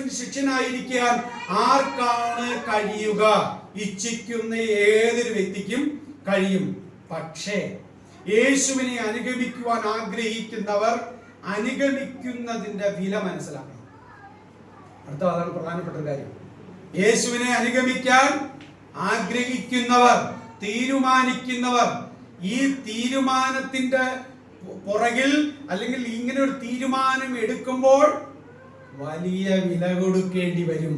യേശുവിന്റെ ശിഷ്യനായിരിക്കാൻ ആർക്കാണ് കഴിയുക? ഇച്ഛിക്കുന്ന ഏതൊരു വ്യക്തിക്കും കഴിയും. പക്ഷേ യേശുവിനെ അനുഗമിക്കുവാൻ ആഗ്രഹിക്കുന്നവർ അനുഗമിക്കുന്നതിന്റെ വില മനസ്സിലാക്കണം. അടുത്ത അതാണ് പ്രധാനപ്പെട്ട ഒരു കാര്യം. യേശുവിനെ അനുഗമിക്കാൻ ആഗ്രഹിക്കുന്നവർ, തീരുമാനിക്കുന്നവർ, ഈ തീരുമാനത്തിന്റെ പുറകിൽ അല്ലെങ്കിൽ ഇങ്ങനെ ഒരു തീരുമാനം എടുക്കുമ്പോൾ വലിയ വില കൊടുക്കേണ്ടി വരും.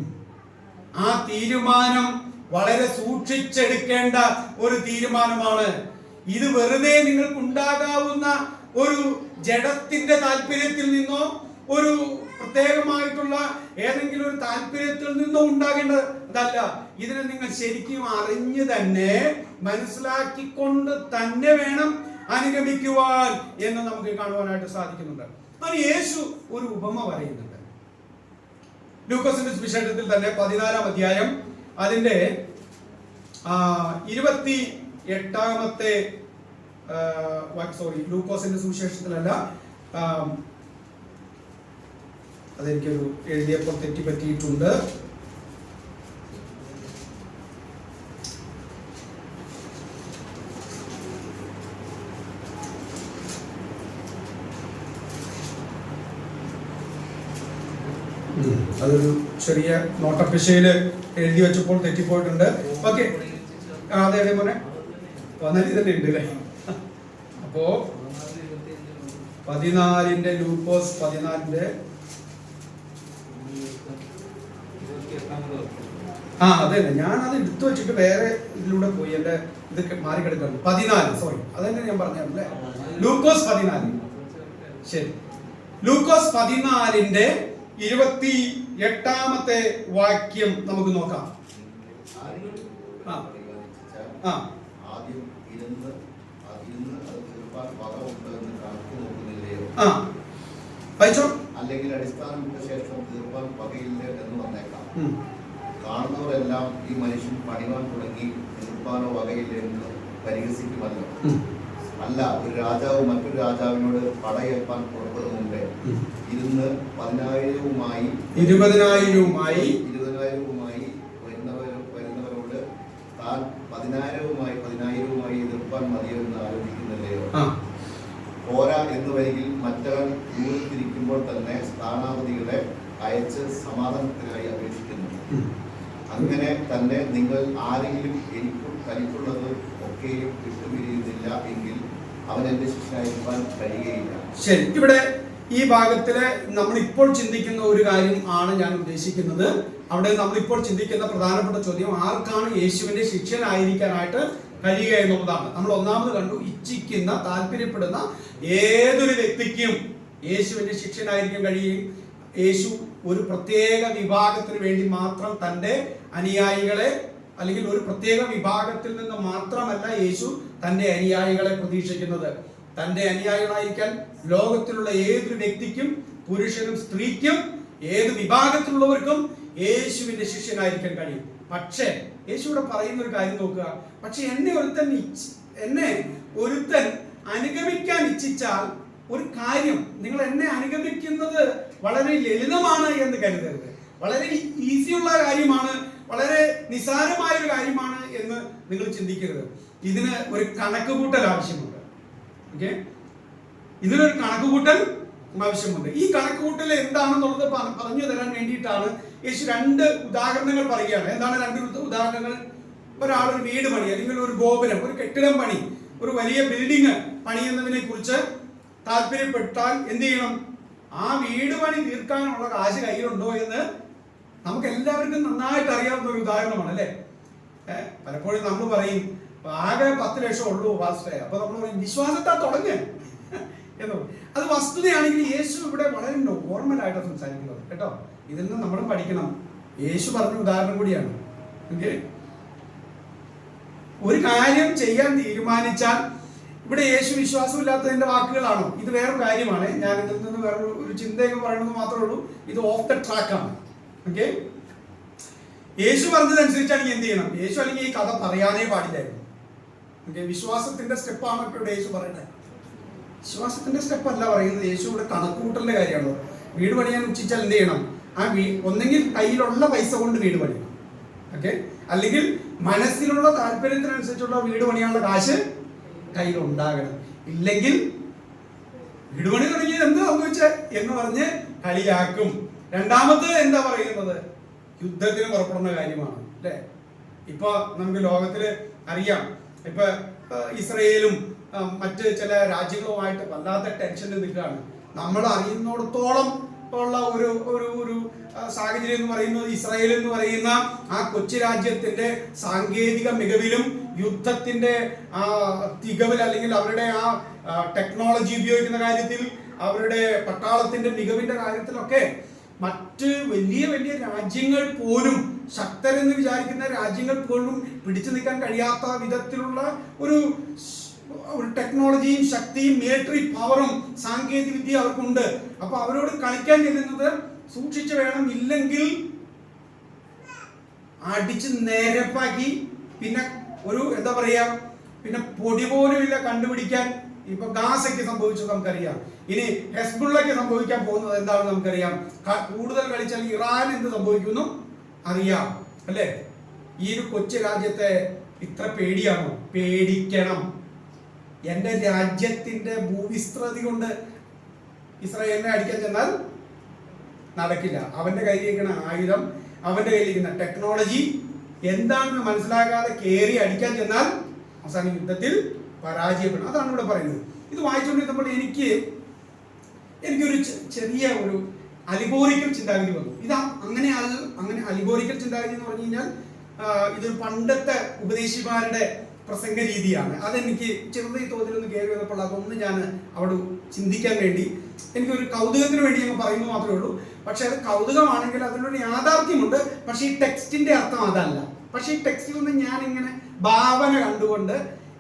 ആ തീരുമാനം വളരെ സൂക്ഷിച്ചെടുക്കേണ്ട ഒരു തീരുമാനമാണ്. ഇത് വെറുതെ നിങ്ങൾക്ക് ഉണ്ടാകാവുന്ന ഒരു ജഡത്തിന്റെ താല്പര്യത്തിൽ നിന്നോ ഒരു പ്രത്യേകമായിട്ടുള്ള ഏതെങ്കിലും ഒരു താല്പര്യത്തിൽ നിന്നോ ഉണ്ടാകേണ്ടതല്ല. ഇതിനെ നിങ്ങൾ ശരിക്കും അറിഞ്ഞു തന്നെ മനസ്സിലാക്കിക്കൊണ്ട് തന്നെ വേണം അനുഗമിക്കുവാൻ എന്ന് നമുക്ക് കാണുവാനായിട്ട് സാധിക്കുന്നുണ്ട്. അത് യേശു ഒരു ഉപമ പറയുന്നുണ്ട്. ലൂക്കോസിന്റെ സുവിശേഷത്തിൽ തന്നെ 14-ാം അധ്യായം അതിന്റെ 28-ാമത്തെ ലൂക്കോസിന്റെ സുവിശേഷത്തിലല്ല, അതെനിക്കൊരു എഴുതിയപ്പോൾ തെറ്റിപ്പറ്റിയിട്ടുണ്ട്. അതൊരു ചെറിയ നോട്ടപ്പിശയില് എഴുതി വെച്ചപ്പോൾ തെറ്റിപ്പോയിട്ടുണ്ട്. ഓക്കെ, അതെ മോനെ 14 തന്നെ ഉണ്ട് അല്ലേ? അപ്പോ 14-ന്റെ ലൂക്കോസ് 14-ന്റെ അതെ, ഞാനത് എടുത്തു വെച്ചിട്ട് വേറെ ഇതിലൂടെ പോയി എന്റെ ഇത് മാറിക്കെടുക്കുന്നു. 14 അതന്നെ ഞാൻ പറഞ്ഞല്ലേ, ലൂക്കോസ് 14. ശരി, ലൂക്കോസ് 14-ന്റെ 28-ാമത്തെ വാക്യം നമുക്ക് നോക്കാം. അല്ലെങ്കിൽ അടിസ്ഥാനം വിട്ട ശേഷം തീർപ്പാൻ വകയില്ല എന്ന് വന്നേക്കാം. കാണുന്നവരെല്ലാം ഈ മനുഷ്യൻ പണിവാൻ തുടങ്ങി, തീർപ്പാനോ വകയില്ല എന്ന് പരിഹസിക്കുമല്ലോ. അല്ല, ഒരു രാജാവ് മറ്റൊരു രാജാവിനോട് പടയേൽപ്പാൻ പുറപ്പെടും മുമ്പേ ഇരുന്ന് 10,000-വുമായി വരുന്നവരോട് താൻ 10,000-വുമായി എതിർപ്പാൻ മതിയെന്ന് ആലോചിക്കുന്നില്ലയോ? പോരാ എന്ന് വരികിൽ മറ്റവൻ ദൂരത്തിരിക്കുമ്പോൾ തന്നെ സ്ഥാനാപതികളെ അയച്ച് സമാധാനത്തിനായി അപേക്ഷിക്കുന്നു. അങ്ങനെ തന്നെ നിങ്ങൾ ആരെങ്കിലും എനിക്കും തനിക്കുള്ളത് ഒക്കെയും വിട്ടുപിരിയുന്നില്ല എങ്കിൽ അവൻ എന്റെ ശിഷ്യനായിരിക്കാൻ കഴിയുകയില്ല. ശരി, ഇവിടെ ഈ ഭാഗത്തില് നമ്മൾ ഇപ്പോൾ ചിന്തിക്കുന്ന ഒരു കാര്യം ആണ് ഞാൻ ഉദ്ദേശിക്കുന്നത്. അവിടെ നമ്മൾ ഇപ്പോൾ ചിന്തിക്കുന്ന പ്രധാനപ്പെട്ട ചോദ്യം, ആർക്കാണ് യേശുവിന്റെ ശിഷ്യനായിരിക്കാനായിട്ട് കഴിയുക എന്നുള്ളതാണ്. നമ്മൾ ഒന്നാമത് കണ്ടു, ഇച്ഛിക്കുന്ന താല്പര്യപ്പെടുന്ന ഏതൊരു വ്യക്തിക്കും യേശുവിന്റെ ശിഷ്യനായിരിക്കാൻ കഴിയും. യേശു ഒരു പ്രത്യേക വിഭാഗത്തിന് വേണ്ടി മാത്രം തൻ്റെ അനുയായികളെ, അല്ലെങ്കിൽ ഒരു പ്രത്യേക വിഭാഗത്തിൽ നിന്ന് മാത്രമല്ല യേശു തൻ്റെ അനുയായികളെ പ്രതീക്ഷിക്കുന്നത്. തൻ്റെ അനുയായികളായിരിക്കാൻ ലോകത്തിലുള്ള ഏതൊരു വ്യക്തിക്കും, പുരുഷനും സ്ത്രീക്കും, ഏത് വിഭാഗത്തിലുള്ളവർക്കും യേശുവിന്റെ ശിഷ്യനായിരിക്കാൻ കഴിയും. പക്ഷേ യേശുവിടെ പറയുന്ന ഒരു കാര്യം നോക്കുക, പക്ഷെ എന്നെ ഒരുത്തൻ അനുഗമിക്കാൻ ഇച്ഛിച്ചാൽ ഒരു കാര്യം, നിങ്ങൾ എന്നെ അനുഗമിക്കുന്നത് വളരെ ലളിതമാണ് എന്ന് കരുതരുത്. വളരെ ഈസിയുള്ള കാര്യമാണ്, വളരെ നിസ്സാരമായ ഒരു കാര്യമാണ് എന്ന് നിങ്ങൾ ചിന്തിക്കരുത്. ഇതിന് ഒരു കണക്കുകൂട്ടൽ ആവശ്യമുണ്ട്. ഓക്കെ, ഇതിനൊരു കണക്കുകൂട്ടൽ ആവശ്യമുണ്ട്. ഈ കണക്കുകൂട്ടൽ എന്താണെന്നുള്ളത് പറഞ്ഞു തരാൻ വേണ്ടിയിട്ടാണ് യേശു 2 ഉദാഹരണങ്ങൾ പറയുകയാണ്. എന്താണ് 2 ഉദാഹരണങ്ങൾ? ഒരാളൊരു വീട് പണി, അല്ലെങ്കിൽ ഒരു ഗോപുരം, ഒരു കെട്ടിടം പണി, ഒരു വലിയ ബിൽഡിംഗ് പണിയുന്നതിനെ കുറിച്ച് താല്പര്യപ്പെട്ടാൽ എന്ത് ചെയ്യണം? ആ വീട് പണി തീർക്കാനുള്ള കാശ് കയ്യിലുണ്ടോ എന്ന് നമുക്ക് എല്ലാവർക്കും നന്നായിട്ട് അറിയാവുന്ന ഒരു ഉദാഹരണമാണ് അല്ലേ? പലപ്പോഴും നമ്മൾ പറയും ആകെ 10 ലക്ഷം ഉള്ളൂ വാസ്തേ, അപ്പൊ നമ്മൾ പറയും വിശ്വാസത്താ തുടങ്ങ് എന്ന്. അത് വസ്തുതയാണെങ്കിൽ യേശു ഇവിടെ വളരെ നോർമലായിട്ട് സംസാരിക്കുന്നത് കേട്ടോ. ഇതിൽ നിന്ന് നമ്മൾ പഠിക്കണം. യേശു പറഞ്ഞ ഉദാഹരണം കൂടിയാണ്. ഓക്കെ, ഒരു കാര്യം ചെയ്യാൻ തീരുമാനിച്ചാൽ, ഇവിടെ യേശു വിശ്വാസമില്ലാത്തതിന്റെ വാക്കുകളാണോ? ഇത് വേറൊരു കാര്യമാണ്. ഞാൻ ഇതിൽ നിന്ന് വേറൊരു ചിന്തയൊക്കെ പറയുന്നത് മാത്രമേ ഉള്ളൂ. ഇത് ഓഫ് ദ ട്രാക്കാണ്. ഓക്കെ, യേശു പറഞ്ഞതനുസരിച്ചാണെങ്കിൽ എന്ത് ചെയ്യണം? യേശു അല്ലെങ്കിൽ ഈ കഥ പറയാനേ പാടില്ലായിരുന്നു. ഓക്കെ, വിശ്വാസത്തിന്റെ സ്റ്റെപ്പാണ് ഇപ്പോൾ യേശു പറയുന്നത്. വിശ്വാസത്തിന്റെ സ്റ്റെപ്പ് അല്ല പറയുന്നത്. യേശു ഇവിടെ കണക്കുകൂട്ടലിന്റെ കാര്യമാണ്. വീട് പണിയാൻ ഇച്ഛിച്ചാൽ എന്ത് ചെയ്യണം? ആ ഒന്നെങ്കിൽ കയ്യിലുള്ള പൈസ കൊണ്ട് വീട് പണിയണം, ഓക്കെ, അല്ലെങ്കിൽ മനസ്സിലുള്ള താല്പര്യത്തിനനുസരിച്ചുള്ള വീട് പണിയാനുള്ള കാശ് കയ്യിൽ ഉണ്ടാകണം. ഇല്ലെങ്കിൽ വീട് പണി തുടങ്ങി എന്ത് സംഭവിച്ചേ എന്ന് പറഞ്ഞ് കളിയാക്കും. രണ്ടാമത് എന്താ പറയുന്നത്? യുദ്ധത്തിന് പുറപ്പെടുന്ന കാര്യമാണ്, അല്ലെ? ഇപ്പൊ നമുക്ക് ലോകത്തില് അറിയാം, ഇപ്പൊ ഇസ്രയേലും മറ്റ് ചില രാജ്യങ്ങളുമായിട്ട് വല്ലാത്ത ടെൻഷനിൽ നിൽക്കുകയാണ്. നമ്മൾ അറിയുന്നിടത്തോളം ഉള്ള ഒരു ഒരു ഒരു സാഹചര്യം എന്ന് പറയുന്നത്, ഇസ്രായേൽ എന്ന് പറയുന്ന ആ കൊച്ചു രാജ്യത്തിന്റെ സാങ്കേതിക മികവിലും യുദ്ധത്തിന്റെ ആ തികവിൽ, അല്ലെങ്കിൽ അവരുടെ ആ ടെക്നോളജി ഉപയോഗിക്കുന്ന കാര്യത്തിൽ, അവരുടെ പട്ടാളത്തിന്റെ മികവിന്റെ കാര്യത്തിലൊക്കെ മറ്റ് വലിയ വലിയ രാജ്യങ്ങൾ പോലും, ശക്തരെന്ന് വിചാരിക്കുന്ന രാജ്യങ്ങൾ പോലും പിടിച്ചു നിൽക്കാൻ കഴിയാത്ത വിധത്തിലുള്ള ഒരു ടെക്നോളജിയും ശക്തിയും മിലിറ്ററി പവറും സാങ്കേതിക വിദ്യ അവർക്കുണ്ട്. അപ്പൊ അവരോട് കളിക്കാൻ ചെല്ലുന്നത് സൂക്ഷിച്ചു വേണം, ഇല്ലെങ്കിൽ അടിച്ച് നേരപ്പാക്കി പിന്നെ ഒരു എന്താ പറയാ, പിന്നെ പൊടി പോലും ഇല്ല കണ്ടുപിടിക്കാൻ. ഇപ്പൊ ഗാസയ്ക്ക് സംഭവിച്ചത് നമുക്കറിയാം. ഇനി ഹെസ്ബുള്ളയ്ക്ക് സംഭവിക്കാൻ പോകുന്നത് എന്താണെന്ന് നമുക്കറിയാം. കൂടുതൽ കളിച്ചാൽ ഇറാൻ എന്ത് സംഭവിക്കുന്നു അറിയാം, അല്ലെ? ഈ ഒരു കൊച്ചു രാജ്യത്തെ ഇത്ര പേടിയാണോ? പേടിക്കണം. എന്റെ രാജ്യത്തിന്റെ ഭൂവിസ്തൃതി കൊണ്ട് ഇസ്രായേലിനെ അടിക്കാൻ ചെന്നാൽ നടക്കില്ല. അവന്റെ കയ്യിലിരിക്കുന്ന ആയുധം, അവന്റെ കയ്യിലിരിക്കുന്ന ടെക്നോളജി എന്താണെന്ന് മനസ്സിലാക്കാതെ കയറി അടിക്കാൻ ചെന്നാൽ അവസാനം യുദ്ധത്തിൽ പരാജയപ്പെടും. അതാണ് ഇവിടെ പറയുന്നത്. ഇത് വായിച്ചുകൊണ്ടിരുന്നപ്പോൾ എനിക്കൊരു ചെറിയ ഒരു അലിഗോറിക്കൽ ചിന്താഗതി വന്നു. ഇതാ അങ്ങനെ അലിഗോറിക്കൽ ചിന്താഗതി എന്ന് പറഞ്ഞു കഴിഞ്ഞാൽ ഇത് പണ്ടത്തെ ഉപദേശിമാരുടെ പ്രസംഗ രീതിയാണ്. അതെനിക്ക് ചെറുതായി തോതിലൊന്ന് കയറി വന്നപ്പോൾ അതൊന്ന് ഞാൻ അവിടെ ചിന്തിക്കാൻ വേണ്ടി, എനിക്കൊരു കൗതുകത്തിന് വേണ്ടി ഞാൻ പറയുന്നത് മാത്രമേ ഉള്ളൂ. പക്ഷെ അത് കൗതുകമാണെങ്കിൽ അതിനൊരു യാഥാർത്ഥ്യമുണ്ട്. പക്ഷെ ഈ ടെക്സ്റ്റിന്റെ അർത്ഥം അതല്ല. പക്ഷെ ഈ ടെക്സ്റ്റിൽ നിന്ന് ഞാൻ ഇങ്ങനെ ഭാവന കണ്ടുകൊണ്ട്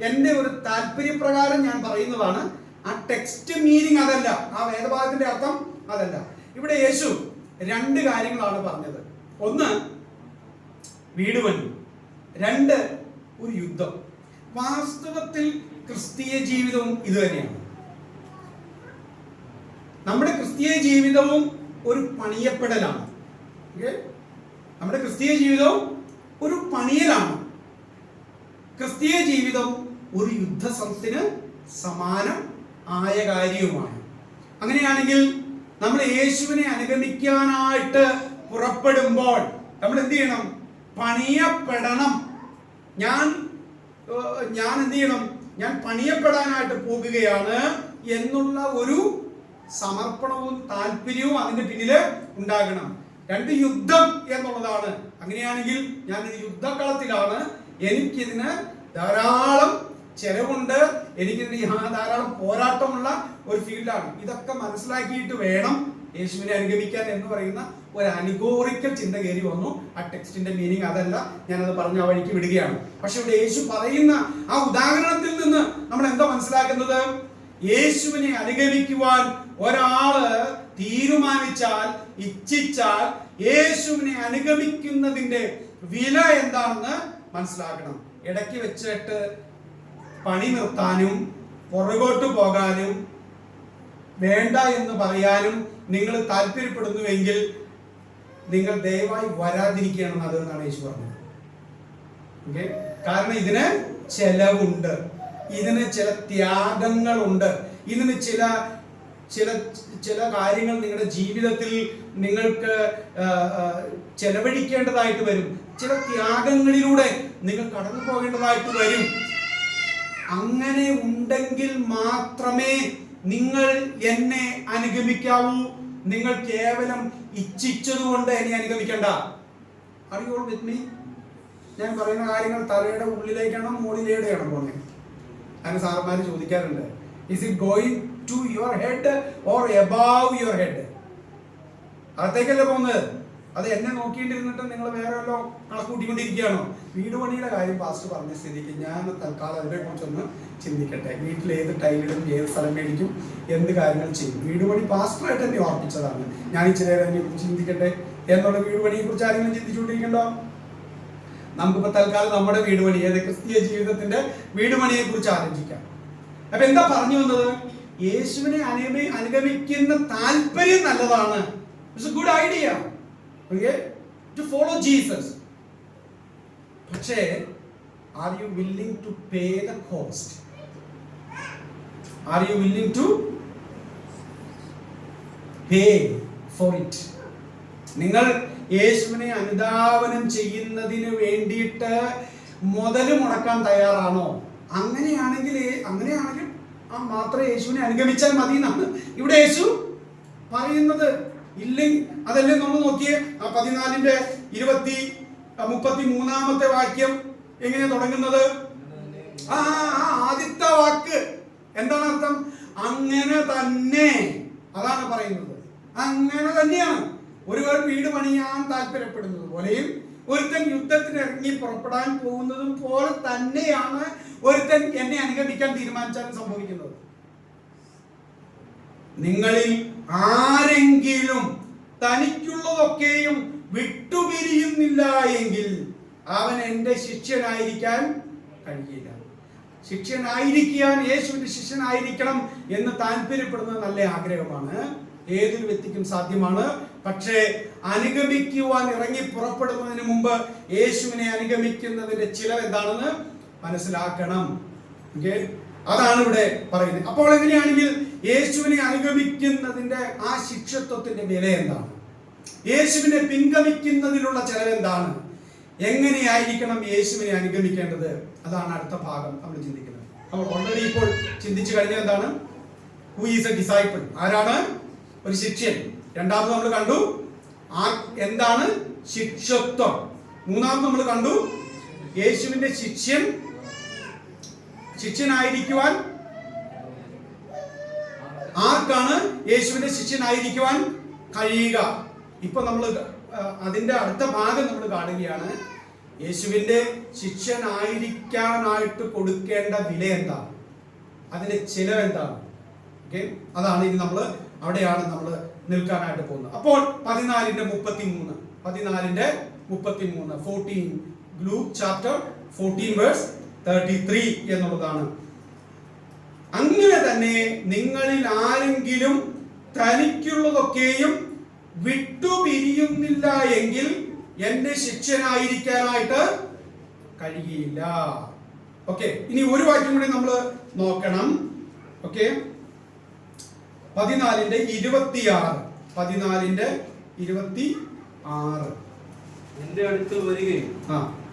എൻ്റെ ഒരു താല്പര്യപ്രകാരം ഞാൻ പറയുന്നതാണ്. ആ ടെക്സ്റ്റ് മീനിങ് അതല്ല, ആ വേദഭാഗത്തിന്റെ അർത്ഥം അതല്ല. ഇവിടെ യേശു രണ്ട് കാര്യങ്ങളാണ് പറഞ്ഞത്. ഒന്ന് വീട് പണി, രണ്ട് ഒരു യുദ്ധം. വാസ്തവത്തിൽ ക്രിസ്തീയ ജീവിതവും ഇത് തന്നെയാണ്. നമ്മുടെ ക്രിസ്തീയ ജീവിതവും ഒരു പണിയപ്പെടലാണ്. നമ്മുടെ ക്രിസ്തീയ ജീവിതവും ഒരു പണിയലാണ്. ക്രിസ്തീയ ജീവിതം ഒരു യുദ്ധത്തിന് സമാനം ആയ കാര്യവുമാണ്. അങ്ങനെയാണെങ്കിൽ നമ്മൾ യേശുവിനെ അനുഗമിക്കാനായിട്ട് പുറപ്പെടുമ്പോൾ നമ്മൾ എന്ത് ചെയ്യണം? പണിയപ്പെടണം. ഞാൻ എന്ത് ചെയ്യണം? ഞാൻ പണിയപ്പെടാനായിട്ട് പോകുകയാണ് എന്നുള്ള ഒരു സമർപ്പണവും താല്പര്യവും അതിന്റെ പിന്നില് ഉണ്ടാകണം. രണ്ട് യുദ്ധം എന്നുള്ളതാണ്. അങ്ങനെയാണെങ്കിൽ ഞാനൊരു യുദ്ധക്കളത്തിലാണ്, എനിക്കിതിന് ധാരാളം ചെലവുണ്ട്, എനിക്കിതിന് ധാരാളം പോരാട്ടമുള്ള ഒരു ഫീൽഡാണ്. ഇതൊക്കെ മനസ്സിലാക്കിയിട്ട് വേണം യേശുവിനെ അനുഗമിക്കാൻ എന്ന് പറയുന്ന ഒരു അലിഗോറിക്കൽ ചിന്ത കയറി വന്നു. ആ ടെക്സ്റ്റിന്റെ മീനിങ് അതല്ല, ഞാനത് പറഞ്ഞ ആ വഴിക്ക് വിടുകയാണ്. പക്ഷെ ഇവിടെ യേശു പറയുന്ന ആ ഉദാഹരണത്തിൽ നിന്ന് നമ്മൾ എന്താ മനസ്സിലാക്കുന്നത്? യേശുവിനെ അനുഗമിക്കുവാൻ ഒരാള് തീരുമാനിച്ചാൽ, ഇച്ഛിച്ചാൽ, യേശുവിനെ അനുഗമിക്കുന്നതിന്റെ വില എന്താണെന്ന് മനസ്സിലാക്കണം. ഇടയ്ക്ക് വെച്ചിട്ട് പണി നിർത്താനും പുറകോട്ട് പോകാനും വേണ്ട എന്ന് പറയാനും നിങ്ങൾ താല്പര്യപ്പെടുന്നുവെങ്കിൽ നിങ്ങൾ ദയവായി വരാതിരിക്കുകയാണെന്ന് അതെന്നാണ് യേശു പറഞ്ഞത്. ഓക്കെ, കാരണം ഇതിന് ചെലവുണ്ട്, ഇതിന് ചില ത്യാഗങ്ങളുണ്ട്, ഇതിന് ചില ചില ചില കാര്യങ്ങൾ നിങ്ങളുടെ ജീവിതത്തിൽ നിങ്ങൾക്ക് ചെലവഴിക്കേണ്ടതായിട്ട് വരും. ചില ത്യാഗങ്ങളിലൂടെ നിങ്ങൾ കടന്നു പോകേണ്ടതായിട്ട് വരും. അങ്ങനെ ഉണ്ടെങ്കിൽ മാത്രമേ നിങ്ങൾ എന്നെ അനുഗമിക്കാവൂ. നിങ്ങൾ കേവലം ഇച്ഛിച്ചതുകൊണ്ട് എന്നെ അനുഗമിക്കണ്ട. Are you all with me? ഞാൻ പറയുന്ന കാര്യങ്ങൾ തലയുടെ ഉള്ളിലേക്കാണോ മുകളിലേക്കാണോ പോകുന്നത്? അതിന് സാറന്മാര് ചോദിക്കാറുണ്ട്, is it going to your head or above your head? അകത്തേക്കല്ലേ പോകുന്നത്? അത് എന്നെ നോക്കിയിട്ടിരുന്നിട്ട് നിങ്ങൾ വേറെ വല്ലോ കണക്കൂട്ടിക്കൊണ്ടിരിക്കുകയാണോ? വീട് പണിയുടെ കാര്യം പാസ്റ്റർ പറഞ്ഞ സ്ഥിതിക്ക് ഞാൻ തൽക്കാലം അതിനെ കുറിച്ചൊന്ന് ചിന്തിക്കട്ടെ. വീട്ടിൽ ഏത് ടൈലിടും, ഏത് സ്ഥലം മേടിക്കും, എന്ത് കാര്യങ്ങൾ ചെയ്യും? വീട് പണി പാസ്റ്ററായിട്ട് എന്നെ ഓർപ്പിച്ചതാണ്. ഞാൻ ഇച്ചിരി അതിനെ കുറിച്ച് ചിന്തിക്കട്ടെ എന്നുള്ള വീട് പണിയെ കുറിച്ച് ആരെങ്കിലും ചിന്തിച്ചുകൊണ്ടിരിക്കണ്ടോ? നമുക്കിപ്പോ തൽക്കാലം നമ്മുടെ വീട് പണി, ഏത് ക്രിസ്തീയ ജീവിതത്തിന്റെ വീട് പണിയെ കുറിച്ച് ആലോചിക്കാം. അപ്പൊ എന്താ പറഞ്ഞു വന്നത്? യേശുവിനെ അനുഗമിക്കുന്ന താല്പര്യം നല്ലതാണ്. It's a good idea, okay, to follow Jesus. പക്ഷേ are you willing to pay the cost? Are you willing to pay for it? നിങ്ങൾ യേശുവിനെ അനുധാവനം ചെയ്യുന്നതിന് വേണ്ടിയിട്ട് മുതൽ മുടക്കാൻ തയ്യാറാണോ? അങ്ങനെയാണെങ്കിൽ മാത്രമേ യേശുവിനെ അനുഗമിച്ചാൽ മതി എന്നാണ് ഇവിടെ യേശു പറയുന്നത്. ഇല്ലെങ്കിൽ അതല്ലേ നമ്മൾ നോക്കിയേ, 14:33 വാക്യം എങ്ങനെയാ തുടങ്ങുന്നത്? ആദ്യത്തെ വാക്ക് എന്താണ് അർത്ഥം? അങ്ങനെ തന്നെ. അതാണ് പറയുന്നത്, അങ്ങനെ തന്നെയാണ്. ഒരുവർ വീട് പണിയാൻ താല്പര്യപ്പെടുന്നത് പോലെയും ഒരുത്തൻ യുദ്ധത്തിന് ഇറങ്ങി പുറപ്പെടാൻ പോകുന്നതും പോലെ തന്നെയാണ് ഒരുത്തൻ എന്നെ അനുഗമിക്കാൻ തീരുമാനിച്ചാലും സംഭവിക്കുന്നത്. നിങ്ങളിൽ ആരെങ്കിലും തനിക്കുള്ളതൊക്കെയും വിട്ടുപിരിയുന്നില്ല എങ്കിൽ അവൻ എന്റെ ശിഷ്യനായിരിക്കാൻ കഴിയില്ല. ശിഷ്യനായിരിക്കാൻ, യേശുവിന്റെ ശിഷ്യനായിരിക്കണം എന്ന് താല്പര്യപ്പെടുന്നത് നല്ല ആഗ്രഹമാണ്, ഏതൊരു വ്യക്തിക്കും സാധ്യമാണ്. പക്ഷേ അനുഗമിക്കുവാൻ ഇറങ്ങി പുറപ്പെടുന്നതിന് മുമ്പ് യേശുവിനെ അനുഗമിക്കുന്നതിന്റെ ചിലവ് എന്താണെന്ന് മനസ്സിലാക്കണം. അതാണ് ഇവിടെ പറയുന്നത്. അപ്പോൾ എങ്ങനെയാണെങ്കിൽ യേശുവിനെ അനുഗമിക്കുന്നതിന്റെ ആ ശിഷ്യത്വത്തിന്റെ വില എന്താണ്? യേശുവിനെ പിൻഗമിക്കുന്നതിലുള്ള ചെലവ് എന്താണ്? എങ്ങനെയായിരിക്കണം യേശുവിനെ അനുഗമിക്കേണ്ടത്? അതാണ് അടുത്ത ഭാഗം നമ്മൾ ചിന്തിക്കുന്നത്. നമ്മൾ ഓൾറെഡി ഇപ്പോൾ ചിന്തിച്ചു കഴിഞ്ഞത് എന്താണ്? Who is A disciple? ആരാണ് ഒരു ശിഷ്യൻ? രണ്ടാമത് നമ്മൾ കണ്ടു എന്താണ് ശിഷ്യത്വം. മൂന്നാമത് നമ്മൾ കണ്ടു യേശുവിന്റെ ശിഷ്യനായിരിക്കുവാൻ ആർക്കാണ് യേശുവിന്റെ ശിഷ്യനായിരിക്കുവാൻ കഴിയുക. ഇപ്പൊ നമ്മൾ അതിന്റെ അടുത്ത ഭാഗം നമ്മൾ കാണുകയാണ്. യേശുവിന്റെ ശിഷ്യനായിരിക്കാനായിട്ട് കൊടുക്കേണ്ട വില എന്താണ്, അതിന്റെ ചിലവ് എന്താണ്? അതാണ് ഇനി അവിടെയാണ് നമ്മൾ നിൽക്കാനായിട്ട് പോകുന്നത്. അപ്പോൾ 14:33 14 ലൂക്ക് ചാപ്റ്റർ 14 വേഴ്സ് 33 എന്നുള്ളതാണ്. അങ്ങനെ തന്നെ നിങ്ങളിൽ ആരെങ്കിലും തനിക്കുള്ളതൊക്കെയും വിട്ടുപിരിയുന്നില്ല എങ്കിൽ എന്റെ ശിഷ്യനായിരിക്കാനായിട്ട് കഴിയില്ല. ഓക്കെ, ഇനി ഒരു വാക്യം കൂടി നമ്മൾ നോക്കണം. ഓക്കെ, 14:26 എന്റെ അടുത്ത് വരികയും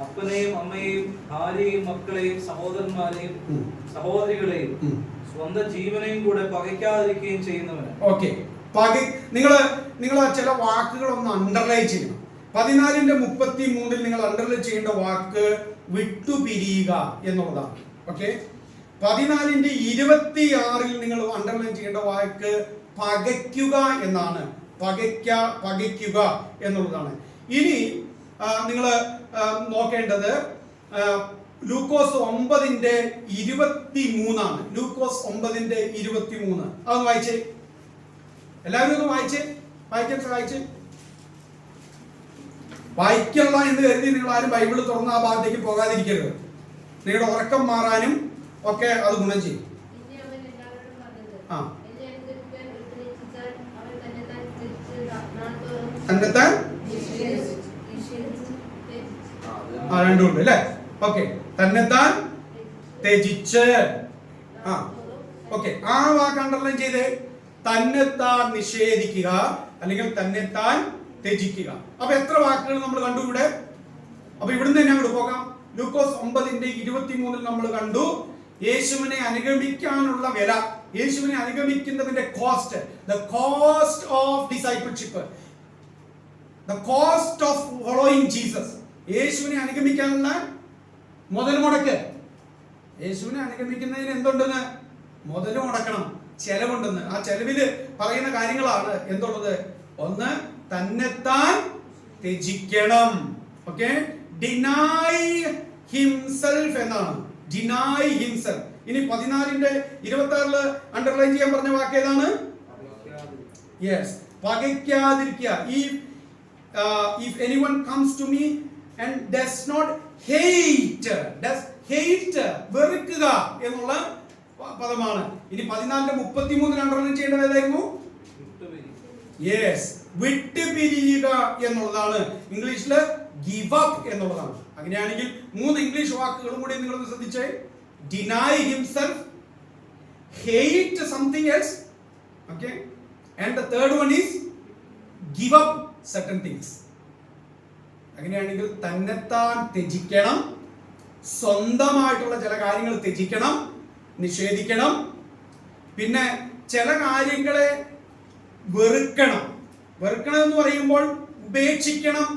അപ്പനെയും അമ്മയെയും ഭാര്യയും മക്കളെയും സഹോദരന്മാരെയും സഹോദരികളെയും സ്വന്തം ജീവനെയും കൂടെ പകയ്ക്കാതിരിക്കുകയും ചെയ്യുന്നവന്. ഓക്കെ, നിങ്ങൾ ചില വാക്കുകൾ ഒന്ന് അണ്ടർലൈൻ ചെയ്യണം. 14:33 നിങ്ങൾ അണ്ടർലൈൻ ചെയ്യേണ്ട വാക്ക് വിട്ടുപിരിയുക എന്നുള്ളതാണ്. ഓക്കെ, 14:26 നിങ്ങൾ അണ്ടർലൈൻ ചെയ്യേണ്ട വാക്ക് പകയ്ക്കുക എന്നാണ്. പകയ്ക്കുക എന്നുള്ളതാണ്. ഇനി നിങ്ങൾ നോക്കേണ്ടത് ലൂക്കോസ് 9:23 ആണ്. ലൂക്കോസ് 9:23 അതൊന്ന് വായിച്ചേ. എല്ലാവരും ഒന്ന് വായിച്ചേ. വായിക്കല്ല എന്ന് കരുതി നിങ്ങൾ ആരും ബൈബിൾ തുറന്ന് ആ ഭാഗത്തേക്ക് പോകാതിരിക്കരുത്. നിങ്ങളുടെ ഉറക്കം മാറാനും ഒക്കെ അത് ഗുണം ചെയ്യും. തന്നെത്താൻ രണ്ടുണ്ട് അല്ലേ? ഓക്കെ, തന്നെത്താൻ ത്യജിച്ച്. ഓക്കെ, ആ വാക്ക് അണ്ടർലൈൻ ചെയ്ത് തന്നെത്താൻ നിഷേധിക്കുക അല്ലെങ്കിൽ തന്നെത്താൻ ത്യജിക്കുക. അപ്പൊ എത്ര വാക്കുകൾ നമ്മൾ കണ്ടു ഇവിടെ? അപ്പൊ ഇവിടുന്ന് തന്നെ അങ്ങോട്ട് പോകാം. ലൂക്കോസ് 9:23 നമ്മൾ കണ്ടു യേശുവിനെ അനുഗമിക്കാനുള്ള വില, യേശുവിനെ അനുഗമിക്കുന്നതിന്റെ cost, the cost of discipleship, the cost of following Jesus. യേശുവിനെ അനുഗമിക്കാനുള്ള മുതൽ മുടക്ക്. യേശുവിനെ അനുഗമിക്കുന്നതിന് എന്തുണ്ടെന്ന്? മുതൽ മുടക്കണം, ചെലവുണ്ടെന്ന്. ആ ചെലവില് പറയുന്ന കാര്യങ്ങളാണ് എന്തുള്ളത്? ഒന്ന്, തന്നെത്താൻ ത്യജിക്കണം. ഓക്കെ, ഡിനൈ ഹിംസെൽഫ് എന്നാണ്. Deny himself. ഇനി 14:26 അണ്ടർലൈൻ ചെയ്യാൻ പറഞ്ഞ വാക്ക് ഏതാണ്? യെസ്, പകയ്ക്കാതിരിക്കുക. If anyone comes to me and does not hate, വെറുക്കുക എന്നുള്ള പദമാണ്. ഇനി 14:33 അണ്ടർലൈൻ ചെയ്യേണ്ടത് ഏതായിരുന്നു? യെസ്, വിട്ടുപിരിയുക എന്നുള്ളതാണ്. ഇംഗ്ലീഷില് ഗിവ് അപ്പ് എന്നുള്ളതാണ്. അങ്ങനെയാണെങ്കിൽ 3 ഇംഗ്ലീഷ് വാക്കുകളും കൂടി നിങ്ങൾ ശ്രദ്ധിച്ചേ. Deny himself, hate something else, okay, and the third one is give up certain things. അങ്ങനെയാണെങ്കിൽ തന്നെത്താൻ ത്യജിക്കണം, സ്വന്തമായിട്ടുള്ള ചില കാര്യങ്ങൾ ത്യജിക്കണം, നിഷേധിക്കണം. പിന്നെ ചില കാര്യങ്ങളെ വെറുക്കണം. വെറുക്കണം എന്ന് പറയുമ്പോൾ ഉപേക്ഷിക്കണം,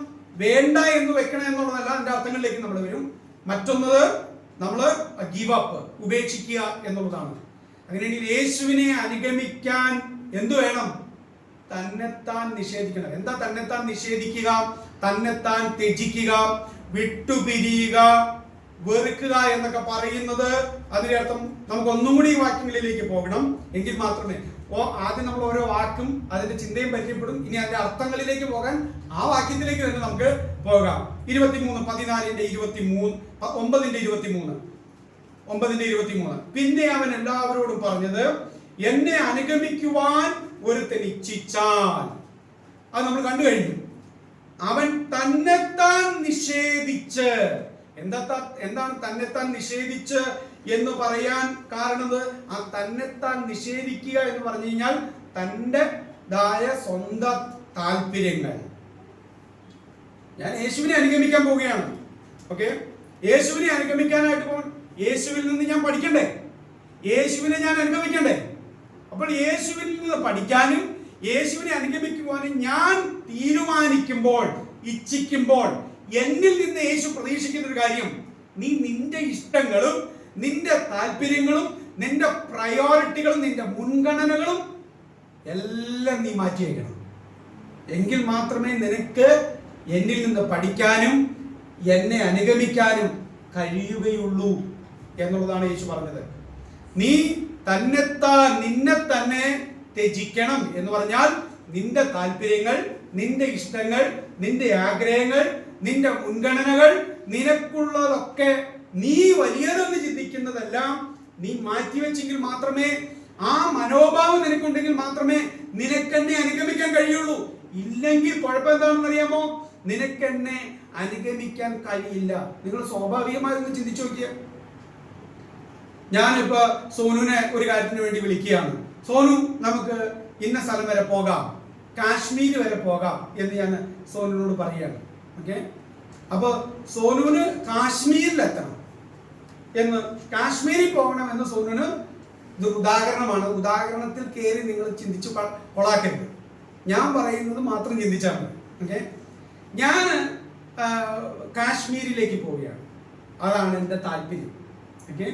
വേണ്ട എന്ന് വെക്കണം എന്നുള്ളതല്ല, അതിന്റെ അർത്ഥങ്ങളിലേക്ക് നമ്മൾ വരും. മറ്റൊന്നത് നമ്മൾ ഗീവ് അപ്പ്, ഉപേക്ഷിക്കുക എന്നുള്ളതാണ്. അങ്ങനെയാണെങ്കിൽ യേശുവിനെ അനുഗമിക്കാൻ എന്തു വേണം? തന്നെത്താൻ നിഷേധിക്കണം. എന്താ തന്നെത്താൻ നിഷേധിക്കുക? തന്നെത്താൻ ത്യജിക്കുക, വിട്ടുപിരിയുക, വെറുക്കുക എന്നൊക്കെ പറയുന്നത് അതിന്റെ അർത്ഥം നമുക്ക് ഒന്നും കൂടി ഈ വാക്യങ്ങളിലേക്ക് പോകണം, എങ്കിൽ മാത്രമേ ആദ്യം നമ്മൾ ഓരോ വാക്കും അതിന്റെ ചിന്തയും പരിചയപ്പെടും. ഇനി അതിന്റെ അർത്ഥങ്ങളിലേക്ക് പോകാൻ ആ വാക്യത്തിലേക്ക് തന്നെ നമുക്ക് പോകാം. 9:23 പിന്നെ അവൻ എല്ലാവരോടും പറഞ്ഞത്, എന്നെ അനുഗമിക്കുവാൻ ഒരുത്തൻ ഇച്ഛിച്ചാൽ. അത് നമ്മൾ കണ്ടു കഴിഞ്ഞു. അവൻ തന്നെത്താൻ നിഷേധിച്ച്. എന്താണ് തന്നെത്താൻ നിഷേധിച്ച് എന്ന് പറയാൻ കാരണം? ആ തന്നെത്താൻ നിഷേധിക്കുക എന്ന് പറഞ്ഞു കഴിഞ്ഞാൽ തൻ്റെതായ സ്വന്തം താല്പര്യങ്ങൾ. ഞാൻ യേശുവിനെ അനുഗമിക്കാൻ പോവുകയാണ്. ഓക്കെ, യേശുവിനെ അനുഗമിക്കാനായിട്ട് പോകാൻ യേശുവിൽ നിന്ന് ഞാൻ പഠിക്കണ്ടേ? യേശുവിനെ ഞാൻ അനുഗമിക്കണ്ടേ? അപ്പോൾ യേശുവിൽ നിന്ന് പഠിക്കാനും യേശുവിനെ അനുഗമിക്കുവാനും ഞാൻ തീരുമാനിക്കുമ്പോൾ, ഇച്ഛിക്കുമ്പോൾ, എന്നിൽ നിന്ന് യേശു പ്രതീക്ഷിക്കുന്ന ഒരു കാര്യം, നീ നിന്റെ ഇഷ്ടങ്ങളും നിന്റെ താല്പര്യങ്ങളും നിന്റെ പ്രയോറിറ്റികളും നിന്റെ മുൻഗണനകളും എല്ലാം നീ മാറ്റി വയ്ക്കണം. എങ്കിൽ മാത്രമേ നിനക്ക് എന്നിൽ നിന്ന് പഠിക്കാനും എന്നെ അനുഗമിക്കാനും കഴിയുകയുള്ളൂ എന്നുള്ളതാണ് യേശു പറഞ്ഞത്. നീ നിന്നെ തന്നെ ത്യജിക്കണം എന്ന് പറഞ്ഞാൽ നിന്റെ താല്പര്യങ്ങൾ, നിന്റെ ഇഷ്ടങ്ങൾ, നിന്റെ ആഗ്രഹങ്ങൾ, നിന്റെ മുൻഗണനകൾ, നിനക്കുള്ളതൊക്കെ നീ വലിയതെന്ന് ചിന്തിക്കുന്നതെല്ലാം നീ മാറ്റിവെച്ചെങ്കിൽ മാത്രമേ, ആ മനോഭാവം നിനക്കുണ്ടെങ്കിൽ മാത്രമേ നിനക്കെന്നെ അനുഗമിക്കാൻ കഴിയുള്ളൂ. ഇല്ലെങ്കിൽ കുഴപ്പം എന്താണെന്ന് അറിയാമോ? നിനക്കെന്നെ അനുഗമിക്കാൻ കഴിയില്ല. നിങ്ങൾ സ്വാഭാവികമായൊന്ന് ചിന്തിച്ചു നോക്കിയ. ഞാനിപ്പോ സോനുവിനെ ഒരു കാര്യത്തിന് വേണ്ടി വിളിക്കുകയാണ്. സോനു, നമുക്ക് ഇന്ന സ്ഥലം വരെ പോകാം, കാശ്മീർ വരെ പോകാം എന്ന് ഞാൻ സോനുവിനോട് പറയുകയാണ്. ഓക്കെ, അപ്പൊ സോനുവിന് കാശ്മീരിലെത്തണം എന്ന്, കാശ്മീരിൽ പോകണം എന്ന് സോനുവിന്, ഇതൊരു ഉദാഹരണമാണ്. ഉദാഹരണത്തിൽ കയറി നിങ്ങൾ ചിന്തിച്ചു കൊളാക്കരുത്. ഞാൻ പറയുന്നത് മാത്രം ചിന്തിച്ചാൽ മതി. ഓക്കെ, ഞാൻ കാശ്മീരിലേക്ക് പോവുകയാണ്, അതാണ് എൻ്റെ താല്പര്യം. ഓക്കെ,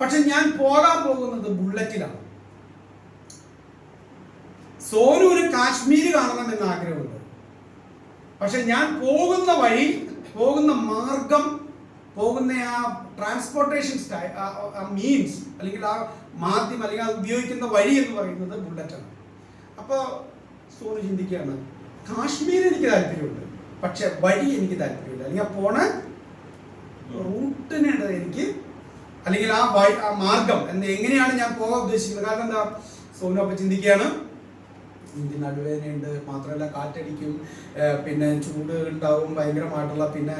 പക്ഷെ ഞാൻ പോകാൻ പോകുന്നത് ബുള്ളറ്റിലാണ്. സോനുവിന് കാശ്മീര് കാണണമെന്ന് ആഗ്രഹമുണ്ട്. പക്ഷെ ഞാൻ പോകുന്ന വഴി, പോകുന്ന മാർഗം, പോകുന്ന ആ ട്രാൻസ്പോർട്ടേഷൻ മീൻസ് അല്ലെങ്കിൽ ആ മാധ്യമം അല്ലെങ്കിൽ അത് ഉപയോഗിക്കുന്ന വഴി എന്ന് പറയുന്നത് ബുള്ളറ്റാണ്. അപ്പോൾ സോനു ചിന്തിക്കുകയാണ്, കാശ്മീർ എനിക്ക് താല്പര്യമുണ്ട്, പക്ഷെ വഴി എനിക്ക് താല്പര്യമില്ല. അല്ലെങ്കിൽ ആ പോണ റൂട്ടിനുണ്ട് എനിക്ക്, അല്ലെങ്കിൽ ആ മാർഗം എങ്ങനെയാണ് ഞാൻ പോകാൻ ഉദ്ദേശിക്കുന്നത്. കാരണം എന്താ? സോനു അപ്പം ചിന്തിക്കുകയാണ്, എനിക്ക് നടുവേദനയുണ്ട്, മാത്രമല്ല കാറ്റടിക്കും, പിന്നെ ചൂട് ഉണ്ടാവും ഭയങ്കരമായിട്ടുള്ള, പിന്നെ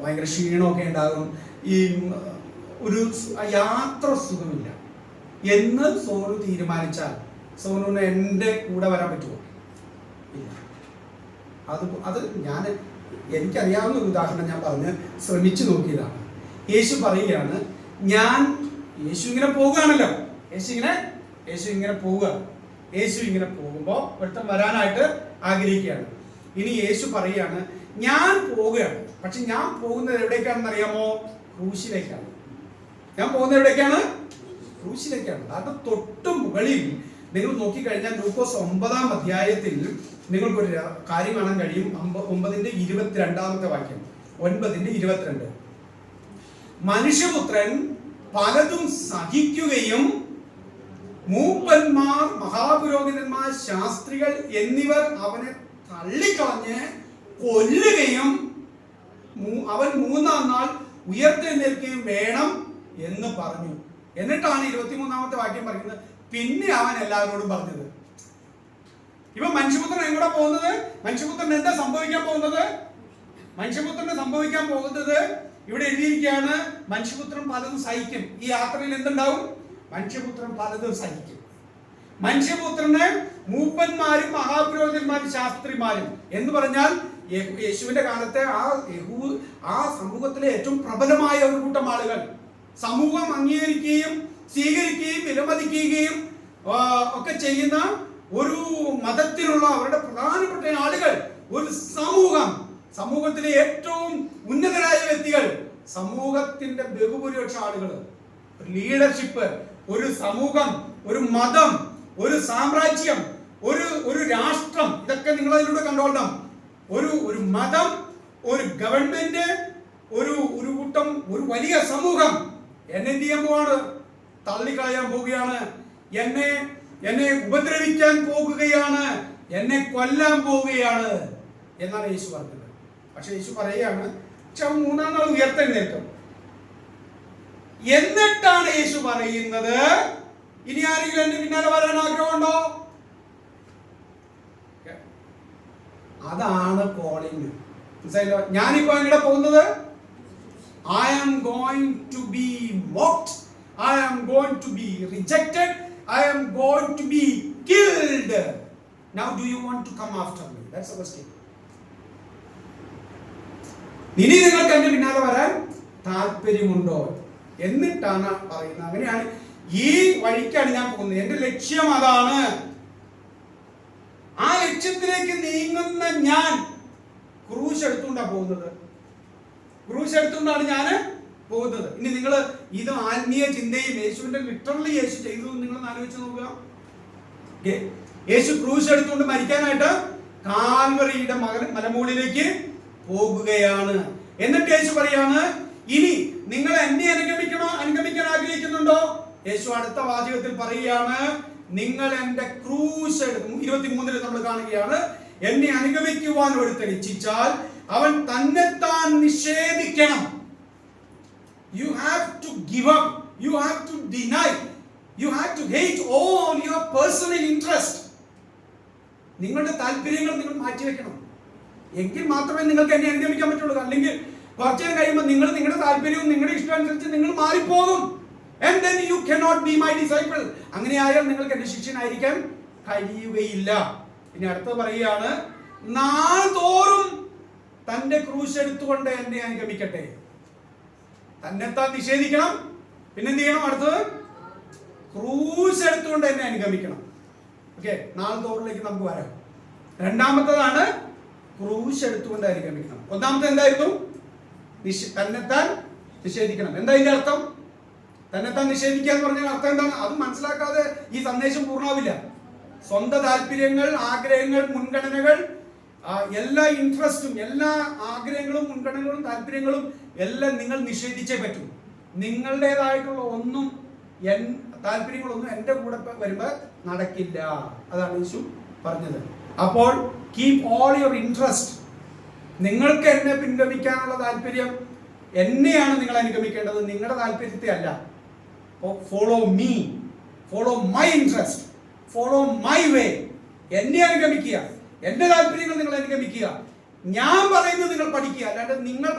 ഭയങ്കര ക്ഷീണമൊക്കെ ഉണ്ടാകും, ഈ ഒരു യാത്ര സുഖമില്ല എന്ന് സോനു തീരുമാനിച്ചാൽ സോനുവിന് എൻ്റെ കൂടെ വരാൻ പറ്റുമോ? ഇല്ല. അത് എനിക്കറിയാവുന്ന ഒരു ഉദാഹരണം ഞാൻ പറഞ്ഞ് ശ്രമിച്ചു നോക്കിയതാണ്. യേശു പറയുകയാണ്, യേശു ഇങ്ങനെ പോവുകയാണല്ലോ, യേശു ഇങ്ങനെ പോവുകയാണ്. യേശു ഇങ്ങനെ പോകുമ്പോൾ ഒരുത്തൻ വരാനായിട്ട് ആഗ്രഹിക്കുകയാണ്. ഇനി യേശു പറയുകയാണ്, ഞാൻ പോവുകയാണ്, പക്ഷെ ഞാൻ പോകുന്നത് എവിടേക്കാണെന്ന് അറിയാമോ? ക്രൂശിലേക്കാണ്. ഞാൻ പോകുന്നത് എവിടേക്കാണ്? ക്രൂശിലേക്കാണ്. അത് തൊട്ട് മുകളിൽ നിങ്ങൾ നോക്കിക്കഴിഞ്ഞാൽ ലൂക്കോസ് 9-ാം അധ്യായത്തിൽ നിങ്ങൾക്കൊരു കാര്യം കാണാൻ കഴിയും. 9:22 വാക്യം. 9:22. മനുഷ്യപുത്രൻ പലതും സഹിക്കുകയും മൂപ്പന്മാർ, മഹാപുരോഹിതന്മാർ, ശാസ്ത്രികൾ എന്നിവർ അവനെ തള്ളിക്കളഞ്ഞ് കൊല്ലുകയും അവൻ 3-ാം നാൾ ഉയർത്തെഴുന്നേൽക്കുകയും വേണം എന്ന് പറഞ്ഞു. എന്നിട്ടാണ് 23-ാമത്തെ വാക്യം പറയുന്നത്, പിന്നെ അവൻ എല്ലാവരോടും പറഞ്ഞത്. ഇപ്പൊ മനുഷ്യപുത്രൻ എങ്ങോട്ടാ പോകുന്നത്? മനുഷ്യപുത്രൻ എന്താ സംഭവിക്കാൻ പോകുന്നത്? മനുഷ്യപുത്രന് സംഭവിക്കാൻ പോകുന്നത് ഇവിടെ എഴുതിയിരിക്കുകയാണ്, മനുഷ്യപുത്രൻ പലതും സഹിക്കും. ഈ യാത്രയിൽ എന്തുണ്ടാവും? മനുഷ്യപുത്രൻ പലതും സഹിക്കും. മനുഷ്യപുത്രന് മൂപ്പന്മാരും മഹാപുരോഹിതന്മാരും ശാസ്ത്രിമാരും എന്ന് പറഞ്ഞാൽ യേശുവിന്റെ കാലത്തെ ആ സമൂഹത്തിലെ ഏറ്റവും പ്രബലമായ ഒരു കൂട്ടം ആളുകൾ, സമൂഹം അംഗീകരിക്കുകയും സ്വീകരിക്കുകയും വിലമതിക്കുകയും ഒക്കെ ചെയ്യുന്ന ഒരു മതത്തിലുള്ള അവരുടെ പ്രധാനപ്പെട്ട ആളുകൾ, ഒരു സമൂഹത്തിലെ ഏറ്റവും ഉന്നതരായ വ്യക്തികൾ, സമൂഹത്തിന്റെ ബഹുഭൂരിപക്ഷ ആളുകൾ, ഒരു ലീഡർഷിപ്പ്, ഒരു സമൂഹം, ഒരു മതം, ഒരു സാമ്രാജ്യം, ഒരു രാഷ്ട്രം, ഇതൊക്കെ നിങ്ങൾ അതിലൂടെ കണ്ടോളണം. ഒരു മതം, ഒരു ഗവൺമെന്റ്, ഒരു കൂട്ടം, ഒരു വലിയ സമൂഹം എന്നെ എന്ത് ചെയ്യാൻ പോവാണ്? തള്ളിക്കളയാൻ പോവുകയാണ്, എന്നെ ഉപദ്രവിക്കാൻ പോകുകയാണ്, എന്നെ കൊല്ലാൻ പോവുകയാണ് എന്നാണ് യേശു പറഞ്ഞത്. പക്ഷെ യേശു പറയുകയാണ്, മൂന്നാം നാൾ ഉയർത്തെഴുന്നേൽക്കും. എന്നിട്ടാണ് യേശു പറയുന്നത്, ഇനി ആരെങ്കിലും എന്റെ പിന്നാലെ വരാൻ ആഗ്രഹമുണ്ടോ? അതാണ് കോളിംഗ്. മനസ്സിലായല്ലോ? ഞാനിപ്പോ എങ്ങനെ പോകുന്നത്? I am going to be mocked, I am going to be rejected, I am going to be killed. Now do you want to come after me? That's the question. ഇനി നിങ്ങൾക്ക് എന്റെ പിന്നാലെ വരാൻ താല്പര്യമുണ്ടോ എന്നിട്ടാണ് പറയുന്നത്. അങ്ങനെയാണ്, ഈ വഴിക്കാണ് ഞാൻ പോകുന്നത്, എന്റെ ലക്ഷ്യം അതാണ്. ആ ലക്ഷ്യത്തിലേക്ക് നീങ്ങുന്ന ഞാൻ ക്രൂശ് എടുത്തുകൊണ്ടാണ് പോകുന്നത്. ക്രൂശ് എടുത്തുകൊണ്ടാണ് ഞാൻ പോകുന്നത്. ഇനി നിങ്ങൾ ഇത് ആത്മീയ ചിന്തയും യേശുവിന്റെ ലിറ്ററലി യേശു ചെയ്തു നിങ്ങൾ ആലോചിച്ച് നോക്കുക. യേശു ക്രൂശ് എടുത്തുകൊണ്ട് മരിക്കാനായിട്ട് കാൽവറിയുടെ മലമുകളിലേക്ക് പോകുകയാണ്. എന്നിട്ട് യേശു പറയാണ്, ഇനി നിങ്ങൾ എന്നെ അനുഗമിക്കാൻ ആഗ്രഹിക്കുന്നുണ്ടോ? യേശു അടുത്ത വാചകത്തിൽ പറയുകയാണ്, നിങ്ങൾ എന്റെ ക്രൂശ് എടുക്കും. 23-ൽ നമ്മൾ കാണുകയാണ്, എന്നെ അനുഗമിക്കുവാൻ ഒരുത്തൻ ഇച്ഛിച്ചാൽ അവൻ തന്നെത്താൻ നിഷേധിക്കണം. You have to give up, you have to deny, you have to hate all your personal interest. നിങ്ങളുടെ താല്പര്യങ്ങൾ നിങ്ങൾ മാറ്റിവെക്കണം. എങ്കിൽ മാത്രമേ നിങ്ങൾക്ക് എന്നെ അനുഗമിക്കാൻ പറ്റുള്ളൂ. അല്ലെങ്കിൽ കുറച്ചു നേരം കഴിയുമ്പോൾ നിങ്ങളുടെ താല്പര്യവും നിങ്ങളുടെ ഇഷ്ടം അനുസരിച്ച് നിങ്ങൾ മാറിപ്പോകും. And then you cannot be my disciple. അങ്ങനെ ആയാൽ നിങ്ങൾക്ക് എന്റെ ശിഷ്യനായിരിക്കാൻ കഴിയുകയില്ല. ഇനി അടുത്ത് പറയുകയാണ്, നാൾതോറും തന്റെ ക്രൂശ് എടുത്തുകൊണ്ട് എന്നെ അനുഗമിക്കട്ടെ. തന്നെത്താൻ നിഷേധിക്കണം, പിന്നെന്ത് ചെയ്യണം? അടുത്തത് ക്രൂശ് എടുത്തുകൊണ്ട് എന്നെ അനുഗമിക്കണം. ഓക്കെ, നാൾതോറിലേക്ക് നമുക്ക് വരാം. രണ്ടാമത്തതാണ് ക്രൂശ് എടുത്തുകൊണ്ട് അനുഗമിക്കണം. ഒന്നാമത്തെ എന്തായിരുന്നു? തന്നെത്താൻ നിഷേധിക്കണം. എന്താ ഇതിന്റെ അർത്ഥം? തന്നെത്താൻ നിഷേധിക്കുക എന്ന് പറഞ്ഞാൽ അർത്ഥം എന്താണ്? അത് മനസ്സിലാക്കാതെ ഈ സന്ദേശം പൂർണ്ണാവില്ല. സ്വന്തം താല്പര്യങ്ങൾ, ആഗ്രഹങ്ങൾ, മുൻഗണനകൾ, എല്ലാ ഇൻട്രസ്റ്റും, എല്ലാ ആഗ്രഹങ്ങളും മുൻഗണനകളും താല്പര്യങ്ങളും എല്ലാം നിങ്ങൾ നിഷേധിച്ചേ പറ്റൂ. നിങ്ങളുടേതായിട്ടുള്ള താല്പര്യങ്ങളൊന്നും എൻ്റെ കൂടെ വരുമ്പോൾ നടക്കില്ല. അതാണ് യേശു പറഞ്ഞത്. അപ്പോൾ കീപ് ഓൾ യുവർ ഇൻട്രസ്റ്റ്. നിങ്ങൾക്ക് എന്നെ പിൻഗമിക്കാനുള്ള താല്പര്യം, എന്നെയാണ് നിങ്ങൾ അനുഗമിക്കേണ്ടത്, നിങ്ങളുടെ താല്പര്യത്തെ അല്ല. Follow me, follow my interest, follow my way. എന്നെ അനുഗമിക്കുക, എന്റെ താല്പര്യങ്ങൾ നിങ്ങൾ അനുഗമിക്കുക, ഞാൻ പറയുന്നത് നിങ്ങൾ പഠിക്കുക. അല്ലാണ്ട് നിങ്ങൾ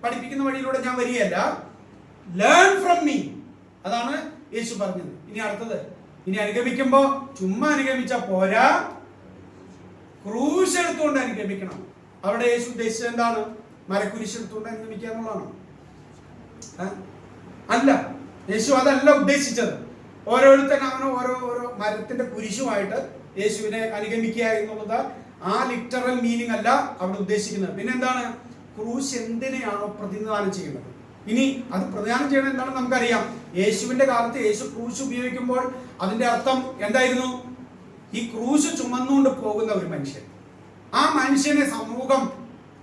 പഠിപ്പിക്കുന്ന വഴിയിലൂടെ ഞാൻ വരികയല്ല. Learn from me. അതാണ് യേശു പറഞ്ഞത്. ഇനി അടുത്തത്, ഇനി അനുഗമിക്കുമ്പോ ചുമ്മാ അനുഗമിച്ചാൽ പോരാ, ക്രൂശ് എടുത്തുകൊണ്ട് അനുഗമിക്കണം. അവിടെ യേശു ഉദ്ദേശിച്ചത് എന്താണ്? മരക്കുരിശ് എടുത്തുകൊണ്ട് അനുഗമിക്കുക എന്നുള്ളതാണ്? അല്ല, യേശു അതല്ല ഉദ്ദേശിച്ചത്. ഓരോരുത്തരും അങ്ങനെ ഓരോ മരത്തിന്റെ കുരിശുമായിട്ട് യേശുവിനെ അനുഗമിക്കുക എന്നുള്ളത് ആ ലിറ്ററൽ മീനിങ് അല്ല അവിടെ ഉദ്ദേശിക്കുന്നത്. പിന്നെ എന്താണ്? ക്രൂശ് എന്തിനെയാണോ പ്രതിനിധാനം ചെയ്യുന്നത്. ഇനി അത് പ്രതിദാനം ചെയ്യണം എന്താണെന്ന് നമുക്കറിയാം. യേശുവിന്റെ കാലത്ത് യേശു ക്രൂശ് ഉപയോഗിക്കുമ്പോൾ അതിന്റെ അർത്ഥം എന്തായിരുന്നു? ഈ ക്രൂശ് ചുമന്നുകൊണ്ട് പോകുന്ന ഒരു മനുഷ്യൻ. ആ മനുഷ്യനെ സമൂഹം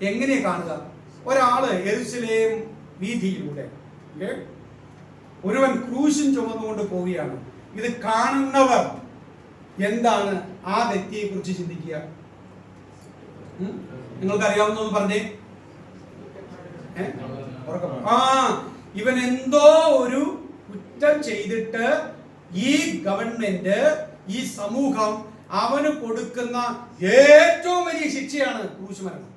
എങ്ങനെയാ കാണുക? ഒരാള് യെരൂശലേം വീതിയിലൂടെ ഒരുവൻ ക്രൂശും ചുമന്നുകൊണ്ട് പോവുകയാണ്. ഇത് കാണുന്നവർ എന്താണ് ആ വ്യക്തിയെ കുറിച്ച് ചിന്തിക്കുക? നിങ്ങൾക്ക് അറിയാവുന്ന പറഞ്ഞേ. ഇവൻ എന്തോ ഒരു കുറ്റം ചെയ്തിട്ട് ഈ ഗവൺമെന്റ്, ഈ സമൂഹം അവന് കൊടുക്കുന്ന ഏറ്റവും വലിയ ശിക്ഷയാണ് ക്രൂശ് മരണം.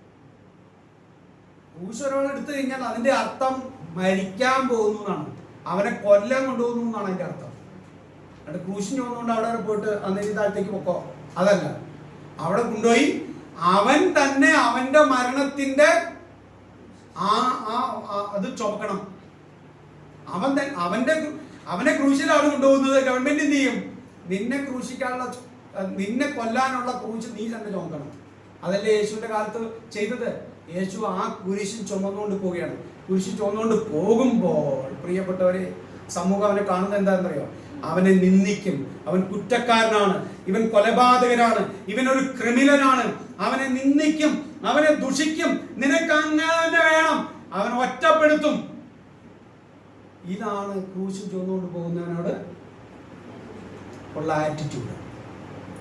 ക്രൂശ് ഒരാൾ എടുത്തു കഴിഞ്ഞാൽ അതിന്റെ അർത്ഥം മരിക്കാൻ പോകുന്നു എന്നാണ്, അവനെ കൊല്ലാൻ കൊണ്ടുപോകുന്നു എന്നാണ് അതിന്റെ അർത്ഥം. എന്നിട്ട് ക്രൂശിന് വന്നുകൊണ്ട് അവിടെ പോയിട്ട് അന്നേരം താഴത്തേക്ക് പൊക്കോ, അതല്ല. അവിടെ കൊണ്ടുപോയി അവൻ തന്നെ അവന്റെ മരണത്തിന്റെ അത് ചുമക്കണം. അവനെ ക്രൂശിലാണ് കൊണ്ടുപോകുന്നത്. ഗവൺമെന്റ് എന്ത് ചെയ്യും? നിന്നെ ക്രൂശിക്കാനുള്ള, നിന്നെ കൊല്ലാനുള്ള ക്രൂശ് നീ തന്നെ ചുമക്കണം. അതല്ലേ യേശുവിന്റെ കാലത്ത് ചെയ്തത്? യേശു ആ കുരിശിൽ ചുമന്നുകൊണ്ട് പോവുകയാണ്. കുരിശിൽ ചുമന്നുകൊണ്ട് പോകുമ്പോൾ പ്രിയപ്പെട്ടവരെ, സമൂഹം അവനെ കാണുന്നത് എന്താണെന്നറിയോ? അവനെ നിന്ദിക്കും. അവൻ കുറ്റക്കാരനാണ്, ഇവൻ കൊലപാതകനാണ്, ഇവൻ ഒരു ക്രിമിനലാണ്. അവനെ നിന്ദിക്കും, അവനെ ദുഷിക്കും. നിനക്ക് അങ്ങനെ വേണം, അവൻ ഒറ്റപ്പെടുത്തും. ഇതാണ് ക്രൂശിൽ ചുമന്നുകൊണ്ട് പോകുന്നവനോട് ഉള്ള ആറ്റിറ്റ്യൂഡ്.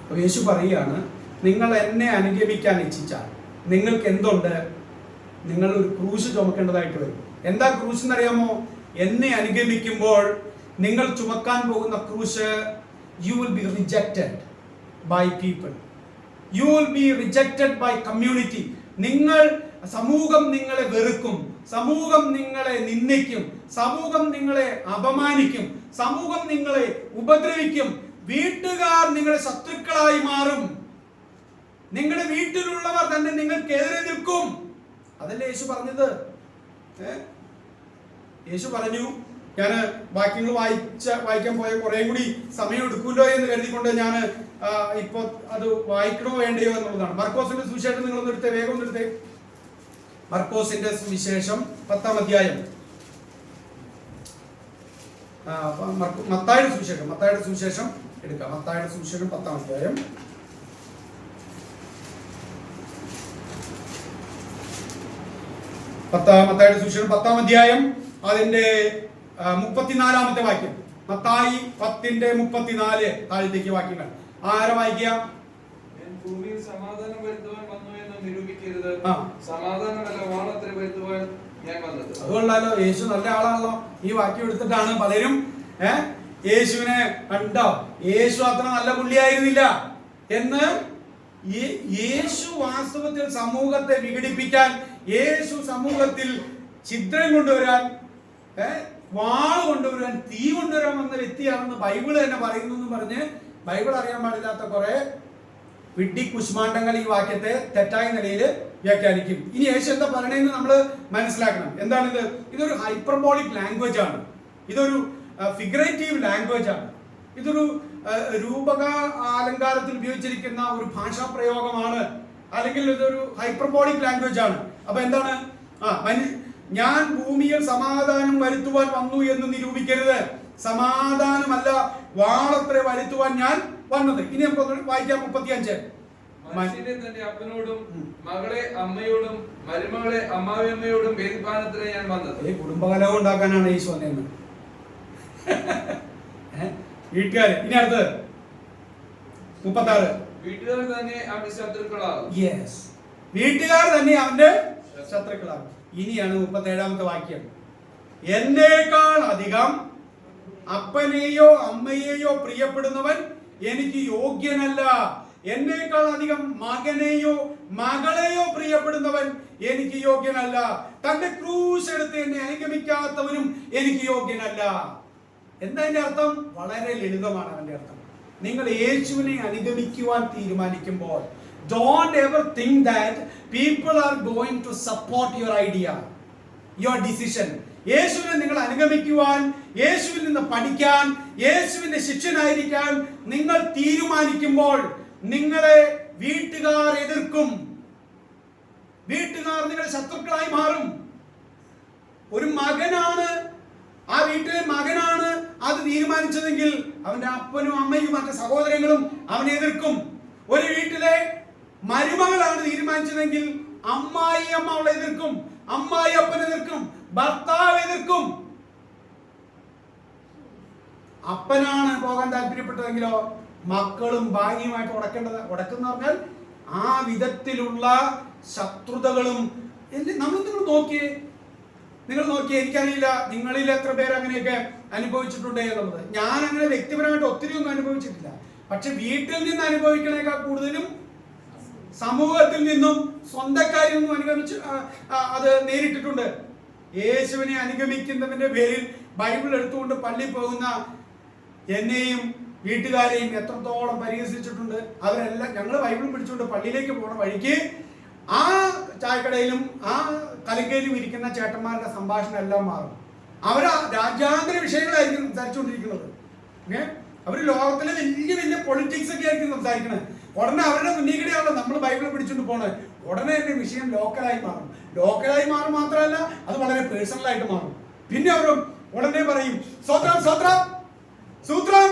അപ്പോൾ യേശു പറയുകയാണ്, നിങ്ങൾ എന്നെ അനുഗമിക്കാൻ ഇച്ഛിച്ചാൽ നിങ്ങൾക്ക് എന്തുണ്ട്? നിങ്ങൾ ഒരു ക്രൂശ് ചുമക്കേണ്ടതായിട്ട് വരും. എന്താ ക്രൂശ് എന്നറിയാമോ? എന്നെ അനുഗമിക്കുമ്പോൾ നിങ്ങൾ ചുമക്കാൻ പോകുന്ന ക്രൂശ്, you will be rejected by people, you will be rejected by community. സമൂഹം നിങ്ങളെ വെറുക്കും, സമൂഹം നിങ്ങളെ നിന്ദിക്കും, സമൂഹം നിങ്ങളെ അപമാനിക്കും, സമൂഹം നിങ്ങളെ ഉപദ്രവിക്കും, വീട്ടുകാർ നിങ്ങളുടെ ശത്രുക്കളായി മാറും, നിങ്ങളുടെ വീട്ടിലുള്ളവർ തന്നെ നിങ്ങൾക്കെതിരെ നിൽക്കും. അതല്ലേ യേശു പറഞ്ഞത്? യേശു പറഞ്ഞു, ഞാൻ വാക്യങ്ങൾ വായിക്കാൻ പോയ കുറേ കൂടി സമയം എടുക്കുമല്ലോ എന്ന് കരുതിക്കൊണ്ട് ഞാൻ ഇപ്പോൾ അത് വായിക്കണോ വേണ്ടയോ എന്നുള്ളതാണ്. മർക്കോസിന്റെ സുവിശേഷം നിങ്ങളൊന്ന് എടുത്തേ, വേഗം ഒന്ന് എടുത്തേ. മർക്കോസിന്റെ സുവിശേഷം 10-ാം അധ്യായം. മത്തായിയുടെ സുവിശേഷം എടുക്കാം. മത്തായിയുടെ സുവിശേഷം 10-ാം അധ്യായം. മത്തായിയുടെ സുവിശേഷം 10-ാം അധ്യായം അതിന്റെ 34-ാമത്തെ വാക്യം. മത്തായി 10:34 താഴത്തേക്ക് വാക്യങ്ങൾ. ആരെ വായിക്കുക? ഭൂമിയിൽ സമാധാനം വരുത്തുവാൻ വന്നു എന്ന് നിരൂപിക്കരുത്, സമാധാനമല്ല വാളത്തിൽ വരുത്തുവാൻ ഞാൻ വന്നത്. അതുകൊണ്ടല്ലോ യേശു നല്ല ആളാണല്ലോ. ഈ വാക്യം എടുത്തിട്ടാണ് പലരും യേശുവിനെ കണ്ടോ, യേശു അത്ര നല്ല പുള്ളിയായിരുന്നില്ല എന്ന്. യേശു വാസ്തവത്തിൽ സമൂഹത്തെ വിഘടിപ്പിക്കാൻ, യേശു സമൂഹത്തിൽ ഛിദ്രം കൊണ്ടുവരാൻ, വാൾ കൊണ്ടുവരാൻ, തീ കൊണ്ടുവരാൻ വന്ന വ്യക്തിയാണെന്ന് ബൈബിൾ തന്നെ പറയുന്നു എന്ന് പറഞ്ഞ് ബൈബിൾ അറിയാൻ പാടില്ലാത്ത കുറെ വിഡ്ഢി കുശ്മാണ്ഡങ്ങൾ ഈ വാക്യത്തെ തെറ്റായ നിലയിൽ വ്യാഖ്യാനിക്കും. ഇനി യേശു എന്താ പറയണതെന്ന് നമ്മൾ മനസ്സിലാക്കണം. എന്താണിത്? ഇതൊരു ഹൈപ്പർബോളിക് ലാംഗ്വേജ് ആണ്, ഇതൊരു ഫിഗറേറ്റീവ് ലാംഗ്വേജ് ആണ്, ഇതൊരു രൂപക അലങ്കാരത്തിൽ ഉപയോഗിച്ചിരിക്കുന്ന ഒരു ഭാഷാ പ്രയോഗമാണ്, അല്ലെങ്കിൽ ഇതൊരു ഹൈപ്പർബോളിക് ലാംഗ്വേജ് ആണ്. അപ്പൊ എന്താണ്? ഞാൻ ഭൂമിയിൽ സമാധാനം വരുത്തുവാൻ വന്നു എന്ന് നിരൂപിക്കരുത്, സമാധാനമല്ല വാളത്രേ വരുത്തുവാൻ ഞാൻ വന്നത്. ഇനി നമുക്ക് വായിക്കാം 35. മനുഷ്യനെ തന്റെ അപ്പനോടും മകളെ അമ്മയോടും മരുമകളെ അമ്മാവിയമ്മയോടും വേദിപ്പാനത്തിന് ഞാൻ വന്നത്. കുടുംബകലഹം ഉണ്ടാക്കാനാണ് യേശു വന്നതെന്ന് വീട്ടുകാര്. ഇനി അടുത്ത് 36. വീട്ടുകാർ തന്നെ അവന്റെ ശത്രുക്കളാകും. യെസ്, വീട്ടുകാർ തന്നെ അവന്റെ ശത്രുക്കളാകും. ഇനിയാണ് 37-ാമത്തെ വാക്യം. എന്നേക്കാൾ അധികം അപ്പനെയോ അമ്മയെയോ പ്രിയപ്പെടുന്നവൻ എനിക്ക് യോഗ്യനല്ല, എന്നേക്കാൾ അധികം മകനെയോ മകളെയോ പ്രിയപ്പെടുന്നവൻ എനിക്ക് യോഗ്യനല്ല, തന്റെ ക്രൂശ് എടുത്ത് എന്നെ അനുഗമിക്കാത്തവനും എനിക്ക് യോഗ്യനല്ല. എന്താ അതിന്റെ അർത്ഥം? വളരെ ലളിതമാണ് അതിന്റെ അർത്ഥം. നിങ്ങൾ യേശുവിനെ അനുഗമിക്കുവാൻ തീരുമാനിക്കുമ്പോൾ don't ever think that people are going to support your idea, your decision. യേശുവിനെ നിങ്ങൾ അനുഗമിക്കുവാൻ, യേശുവിൽ നിന്ന് പഠിക്കാൻ, യേശുവിന്റെ ശിഷ്യനായിരിക്കാൻ നിങ്ങൾ തീരുമാനിക്കുമ്പോൾ നിങ്ങളെ വീട്ടുകാർ എതിർക്കും, വീട്ടുകാർ നിങ്ങളുടെ ശത്രുക്കളായി മാറും. ഒരു മകനാണ്, ആ വീട്ടിലെ മകനാണ് അത് തീരുമാനിച്ചതെങ്കിൽ അവന്റെ അപ്പനും അമ്മയും മറ്റു സഹോദരങ്ങളും അവനെ എതിർക്കും. ഒരു വീട്ടിലെ മരുമകളാണ് തീരുമാനിച്ചതെങ്കിൽ അമ്മായി അമ്മ അവളെ എതിർക്കും, അമ്മായി അപ്പനെ എതിർക്കും, ഭർത്താവ് എതിർക്കും. അപ്പനാണ് പോകാൻ താല്പര്യപ്പെട്ടതെങ്കിലോ മക്കളും ഭാര്യയുമായിട്ട് ഉടക്കുന്ന പറഞ്ഞാൽ ആ വിധത്തിലുള്ള ശത്രുതകളും. നമ്മൾ നിങ്ങൾ നോക്കിയേ, നിങ്ങൾ നോക്കി, എനിക്കറിയില്ല നിങ്ങളിൽ എത്ര പേര് അങ്ങനെയൊക്കെ അനുഭവിച്ചിട്ടുണ്ട് എന്നുള്ളത്. ഞാൻ അങ്ങനെ വ്യക്തിപരമായിട്ട് ഒത്തിരി ഒന്നും അനുഭവിച്ചിട്ടില്ല. പക്ഷെ വീട്ടിൽ നിന്ന് അനുഭവിക്കണേക്കാൾ കൂടുതലും സമൂഹത്തിൽ നിന്നും സ്വന്തക്കാരിൽ നിന്നും അനുഗമിച്ച് അത് നേരിട്ടിട്ടുണ്ട്. യേശുവിനെ അനുഗമിക്കുന്നതിന്റെ പേരിൽ ബൈബിൾ എടുത്തുകൊണ്ട് പള്ളിയിൽ പോകുന്ന എന്നെയും വീട്ടുകാരെയും എത്രത്തോളം പരിഹസിച്ചിട്ടുണ്ട്. അവരെല്ലാം ഞങ്ങൾ ബൈബിൾ പിടിച്ചുകൊണ്ട് പള്ളിയിലേക്ക് പോണ വഴിക്ക് ആ ചായക്കടയിലും ആ കലക്കയിലും ഇരിക്കുന്ന ചേട്ടന്മാരുടെ സംഭാഷണം എല്ലാം മാറും. അവർ രാജ്യാന്തര വിഷയങ്ങളായിരിക്കും സംസാരിച്ചുകൊണ്ടിരിക്കുന്നത്. അവർ ലോകത്തിലെ വലിയ വലിയ പൊളിറ്റിക്സ് ഒക്കെ ആയിരിക്കും സംസാരിക്കുന്നത്. ഉടനെ അവരുടെ മുന്നേക്കടെയാണല്ലോ നമ്മൾ ബൈബിൾ പിടിച്ചുകൊണ്ട് പോണത്. ഉടനെ എന്റെ വിഷയം ലോക്കലായി മാറും. ലോക്കലായി മാറും മാത്രമല്ല, അത് വളരെ പേഴ്സണലായിട്ട് മാറും. പിന്നെ അവർ ഉടനെ പറയും സ്വത്രം സ്വത്രം സൂത്രം.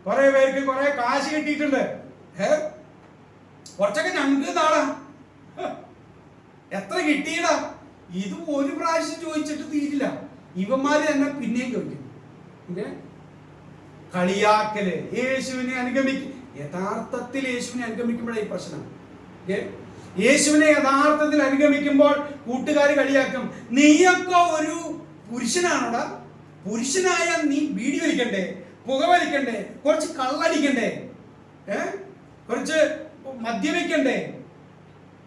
കുറെ പേർക്ക് കുറെ കാശ് കിട്ടിയിട്ടുണ്ട്. കുറച്ചൊക്കെ ഞങ്ങൾക്ക് താടാ, എത്ര കിട്ടിയടാ. ഇത് ഒരു പ്രാവശ്യം ചോദിച്ചിട്ട് തീരില്ല. ഇവന്മാര് തന്നെ പിന്നെയും ചോദിക്കും. കളിയാക്കല്. യേശുവിനെ അനുഗമിക്കും. യഥാർത്ഥത്തിൽ യേശുവിനെ അനുഗമിക്കുമ്പോഴാണ് ഈ പ്രശ്നം. യേശുവിനെ യഥാർത്ഥത്തിൽ അനുഗമിക്കുമ്പോൾ കൂട്ടുകാർ കളിയാക്കും, നീയൊക്കെ ഒരു പുരുഷനാണോടാ? പുരുഷനായ നീ ബീഡി വലിക്കണ്ടേ, പുകവലിക്കണ്ടേ, കുറച്ച് കള്ളടിക്കണ്ടേ, കുറച്ച് മദ്യപിക്കണ്ടേ?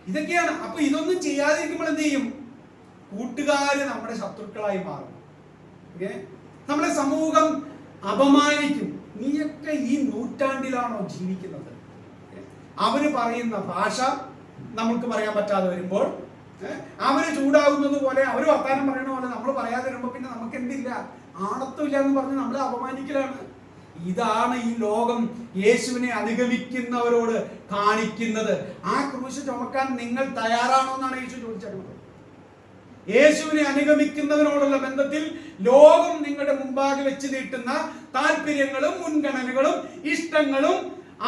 ഇതൊക്കെയാണ്. അപ്പൊ ഇതൊന്നും ചെയ്യാതിരിക്കുമ്പോൾ എന്ത് ചെയ്യും? കൂട്ടുകാര് നമ്മുടെ ശത്രുക്കളായി മാറും. നമ്മളെ സമൂഹം അപമാനിക്കും. നീയൊക്കെ ഈ നൂറ്റാണ്ടിലാണോ ജീവിക്കുന്നത്? അവര് പറയുന്ന ഭാഷ നമുക്ക് പറയാൻ പറ്റാതെ വരുമ്പോൾ, അവര് ചൂടാകുന്നത് പോലെ, അവര് വർത്താനം പറയണ പോലെ നമ്മൾ പറയാതെ വരുമ്പോ പിന്നെ നമുക്ക് എന്തില്ല, ആണത്വമില്ല എന്ന് പറഞ്ഞ് നമ്മളെ അപമാനിക്കലാണ്. ഇതാണ് ഈ ലോകം യേശുവിനെ അനുഗമിക്കുന്നവരോട് കാണിക്കുന്നത്. ആ ക്രൂശ് ചുമക്കാൻ നിങ്ങൾ തയ്യാറാണോ എന്നാണ് യേശു ചോദിച്ചത്. യേശുവിനെ അനുഗമിക്കുന്നവരോടുള്ള ബന്ധത്തിൽ ലോകം നിങ്ങളുടെ മുമ്പാകെ വെച്ച് നീട്ടുന്ന താല്പര്യങ്ങളും മുൻഗണനകളും ഇഷ്ടങ്ങളും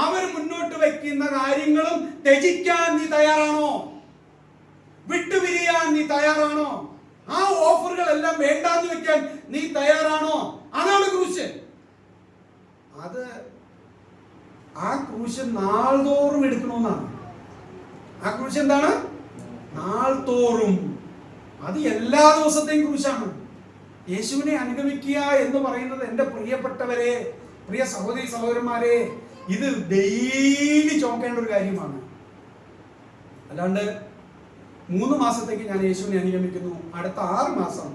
അവർ മുന്നോട്ട് വെക്കുന്ന കാര്യങ്ങളും ത്യജിക്കാൻ നീ തയ്യാറാണോ? വിട്ടുപിരിയാൻ നീ തയ്യാറാണോ? ആ ഓഫറുകളെല്ലാം വേണ്ടാന്ന് വെക്കാൻ നീ തയ്യാറാണോ? അതാണ് ക്രൂശ്. അത് ആ ക്രൂശ് നാൾതോറും എടുക്കണമെന്നാണ്. ആ ക്രൂശ് എന്താണ്? നാൾതോറും. അത് എല്ലാ ദിവസത്തെയും ക്രൂശാണ്. യേശുവിനെ അനുഗമിക്കുക എന്ന് പറയുന്നത് എൻ്റെ പ്രിയപ്പെട്ടവരെ, പ്രിയ സഹോദരി സഹോദരന്മാരെ, ഇത് ഡെയിലി ചോക്കേണ്ട ഒരു കാര്യമാണ്. അല്ലാണ്ട് 3 മാസത്തേക്ക് ഞാൻ യേശുവിനെ അനുഗമിക്കുന്നു, അടുത്ത 6 മാസം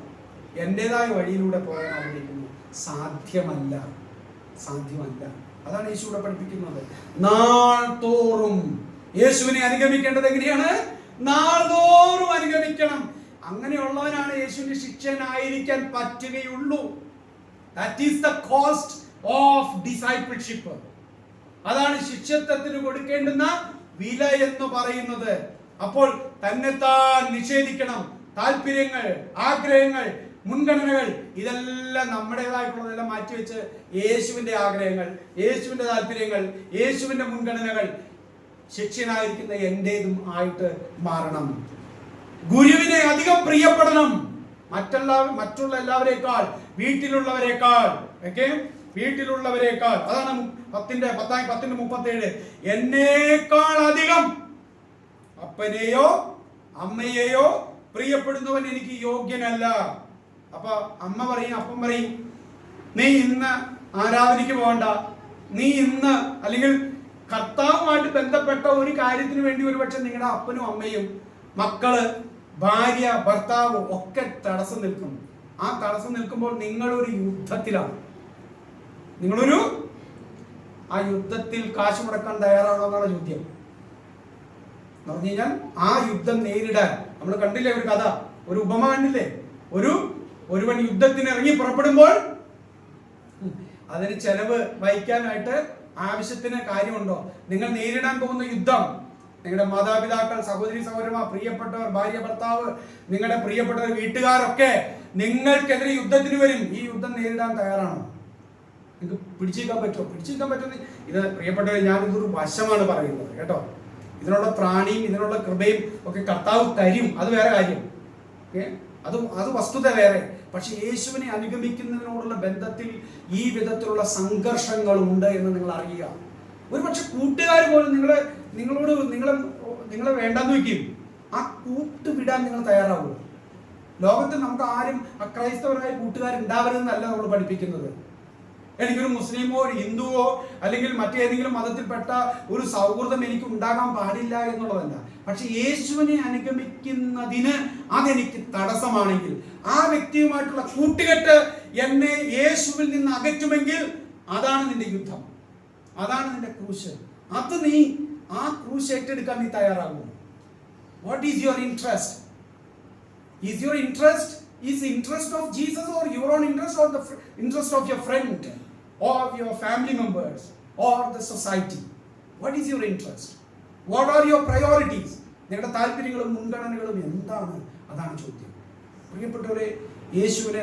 എൻ്റെതായ വഴിയിലൂടെ പോകാൻ ആഗ്രഹിക്കുന്നു. സാധ്യമല്ല, സാധ്യമല്ല. അതാണ് യേശു ഇവിടെ പഠിപ്പിക്കുന്നത്. നാൾതോറും യേശുവിനെ അനുഗമിക്കേണ്ടത് എങ്ങനെയാണ്? നാൾതോറും അനുഗമിക്കണം. അങ്ങനെയുള്ളവനാണ് യേശുവിന്റെ ശിഷ്യനായിരിക്കാൻ പറ്റുകയുള്ളൂ. That is the cost of discipleship. അതാണ് ശിഷ്യത്വത്തിന് കൊടുക്കേണ്ടുന്ന വില എന്ന് പറയുന്നത്. അപ്പോൾ തന്നെത്താൻ നിഷേധിക്കണം. താല്പര്യങ്ങൾ, ആഗ്രഹങ്ങൾ, മുൻഗണനകൾ, ഇതെല്ലാം നമ്മുടേതായിട്ടുള്ളതെല്ലാം മാറ്റിവെച്ച് യേശുവിന്റെ ആഗ്രഹങ്ങൾ, യേശുവിന്റെ താല്പര്യങ്ങൾ, യേശുവിന്റെ മുൻഗണനകൾ ശിഷ്യനായിരിക്കുന്ന എന്റേതും ആയിട്ട് മാറണം. ഗുരുവിനെ അധികം പ്രിയപ്പെടണം. മറ്റുള്ള എല്ലാവരേക്കാൾ, വീട്ടിലുള്ളവരെക്കാൾ, വീട്ടിലുള്ളവരെക്കാൾ. അതാണ് 10:37. എന്നേക്കാൾ അധികം അപ്പനെയോ അമ്മയെയോ പ്രിയപ്പെടുന്നവൻ എനിക്ക് യോഗ്യനല്ല. അപ്പൊ അമ്മ പറയും, അപ്പം പറയും, നീ ഇന്ന് ആരാധനയ്ക്ക് പോകണ്ട, നീ ഇന്ന്, അല്ലെങ്കിൽ കർത്താവുമായിട്ട് ബന്ധപ്പെട്ട ഒരു കാര്യത്തിന് വേണ്ടി ഒരുപക്ഷെ നിങ്ങളുടെ അപ്പനും അമ്മയും മക്കള്, ഭാര്യ, ഭർത്താവ് ഒക്കെ തടസ്സം നിൽക്കും. ആ തടസ്സം നിൽക്കുമ്പോൾ നിങ്ങളൊരു യുദ്ധത്തിലാണ്. ആ യുദ്ധത്തിൽ കാശ് മുടക്കാൻ തയ്യാറാണോ എന്നാണ് ചോദ്യം. എന്ന് പറഞ്ഞു കഴിഞ്ഞാൽ ആ യുദ്ധം നേരിടാൻ, നമ്മൾ കണ്ടില്ലേ ഒരു കഥ, ഒരു ഉപമ കണ്ടില്ലേ? ഒരുവൻ യുദ്ധത്തിന് ഇറങ്ങി പുറപ്പെടുമ്പോൾ അതിന് ചെലവ് വഹിക്കാനായിട്ട് ആവശ്യത്തിന് കാര്യമുണ്ടോ? നിങ്ങൾ നേരിടാൻ പോകുന്ന യുദ്ധം, നിങ്ങളുടെ മാതാപിതാക്കൾ, സഹോദരി സഹോദരന്മാർ, പ്രിയപ്പെട്ടവർ, ഭാര്യ ഭർത്താവ്, നിങ്ങളുടെ പ്രിയപ്പെട്ടവർ, വീട്ടുകാരൊക്കെ നിങ്ങൾക്കെതിരെ യുദ്ധത്തിന് വരും. ഈ യുദ്ധം നേരിടാൻ തയ്യാറാണോ? നിങ്ങൾക്ക് പിടിച്ചിരിക്കാൻ പറ്റുമോ? പിടിച്ചിരിക്കാൻ പറ്റുന്ന ഇത് പ്രിയപ്പെട്ടവർ, ഞാനിതൊരു വശമാണ് പറയുന്നത് കേട്ടോ. ഇതിനുള്ള ത്രാണിയും ഇതിനുള്ള കൃപയും ഒക്കെ കർത്താവ് തരും, അത് വേറെ കാര്യം. അത് വസ്തുത വേറെ. പക്ഷെ യേശുവിനെ അനുഗമിക്കുന്നതിനോടുള്ള ബന്ധത്തിൽ ഈ വിധത്തിലുള്ള സംഘർഷങ്ങളുണ്ട് എന്ന് നിങ്ങൾ അറിയുക. ഒരുപക്ഷെ കൂട്ടുകാർ പോലും നിങ്ങളെ വേണ്ടാന്ന് വയ്ക്കും. ആ കൂട്ട് വിടാൻ നിങ്ങൾ തയ്യാറാവുമോ? ലോകത്തിൽ നമുക്ക് ആരും അക്രൈസ്തവരായ കൂട്ടുകാരുണ്ടാവരുതെന്നല്ല നമ്മൾ പഠിപ്പിക്കുന്നത്. എനിക്കൊരു മുസ്ലിമോ ഒരു ഹിന്ദുവോ അല്ലെങ്കിൽ മറ്റേതെങ്കിലും മതത്തിൽപ്പെട്ട ഒരു സൗഹൃദം എനിക്ക് ഉണ്ടാകാൻ പാടില്ല എന്നുള്ളതല്ല. പക്ഷെ യേശുവിനെ അനുഗമിക്കുന്നതിന് അതെനിക്ക് തടസ്സമാണെങ്കിൽ, ആ വ്യക്തിയുമായിട്ടുള്ള കൂട്ടുകെട്ട് എന്നെ യേശുവിൽ നിന്ന് അകറ്റുമെങ്കിൽ, അതാണ് നിന്റെ യുദ്ധം, അതാണ് നിന്റെ ക്രൂശ്. അത് നീ ആ ക്രൂശ് ഏറ്റെടുക്കാൻ നീ തയ്യാറാകുമോ? What is your interest? Is your interest of Jesus or your own interest, or the interest of your friend or your family members or the society? What is your interest? What are your priorities? നിങ്ങളുടെ താല്പര്യങ്ങളും മുൻഗണനകളും എന്താണ്? അതാണ് ചോദ്യം. പ്രിയപ്പെട്ടവരെ, യേശുവിനെ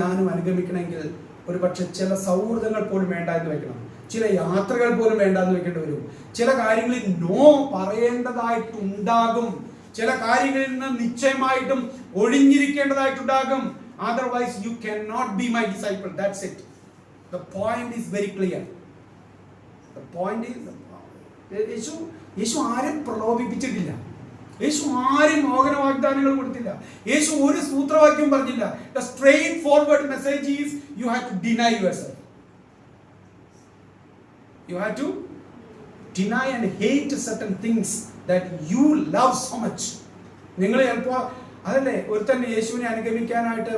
ഞാനും അനുഗമിക്കണമെങ്കിൽ ഒരു പക്ഷെ ചില സൗഹൃദങ്ങൾ പോലും വേണ്ട എന്ന് വെക്കണം, ചില യാത്രകൾ പോലും വേണ്ട എന്ന് വെക്കേണ്ടി വരും, ചില കാര്യങ്ങളിൽ നോ പറയേണ്ടതായിട്ടുണ്ടാകും, ചില കാര്യങ്ങളിൽ നിന്ന് നിശ്ചയമായിട്ടും ഒഴിഞ്ഞിരിക്കേണ്ടതായിട്ടുണ്ടാകും. Otherwise you cannot be my disciple. That's it. The point is very clear. The point is, യേശു ആരും പ്രലോഭിപ്പിച്ചിട്ടില്ല, യേശു ആരും മോഹന വാഗ്ദാനങ്ങൾ കൊടുത്തില്ല, യേശു ഒരു സൂത്രവാക്യം പറഞ്ഞില്ല. The straight forward message is you have to deny yourself. You have to deny and hate certain things that you love so much. നിങ്ങൾ ചിലപ്പോൾ അതല്ലേ ഒരുത്തന്നെ യേശുവിനെ അനുഗമിക്കാനായിട്ട്,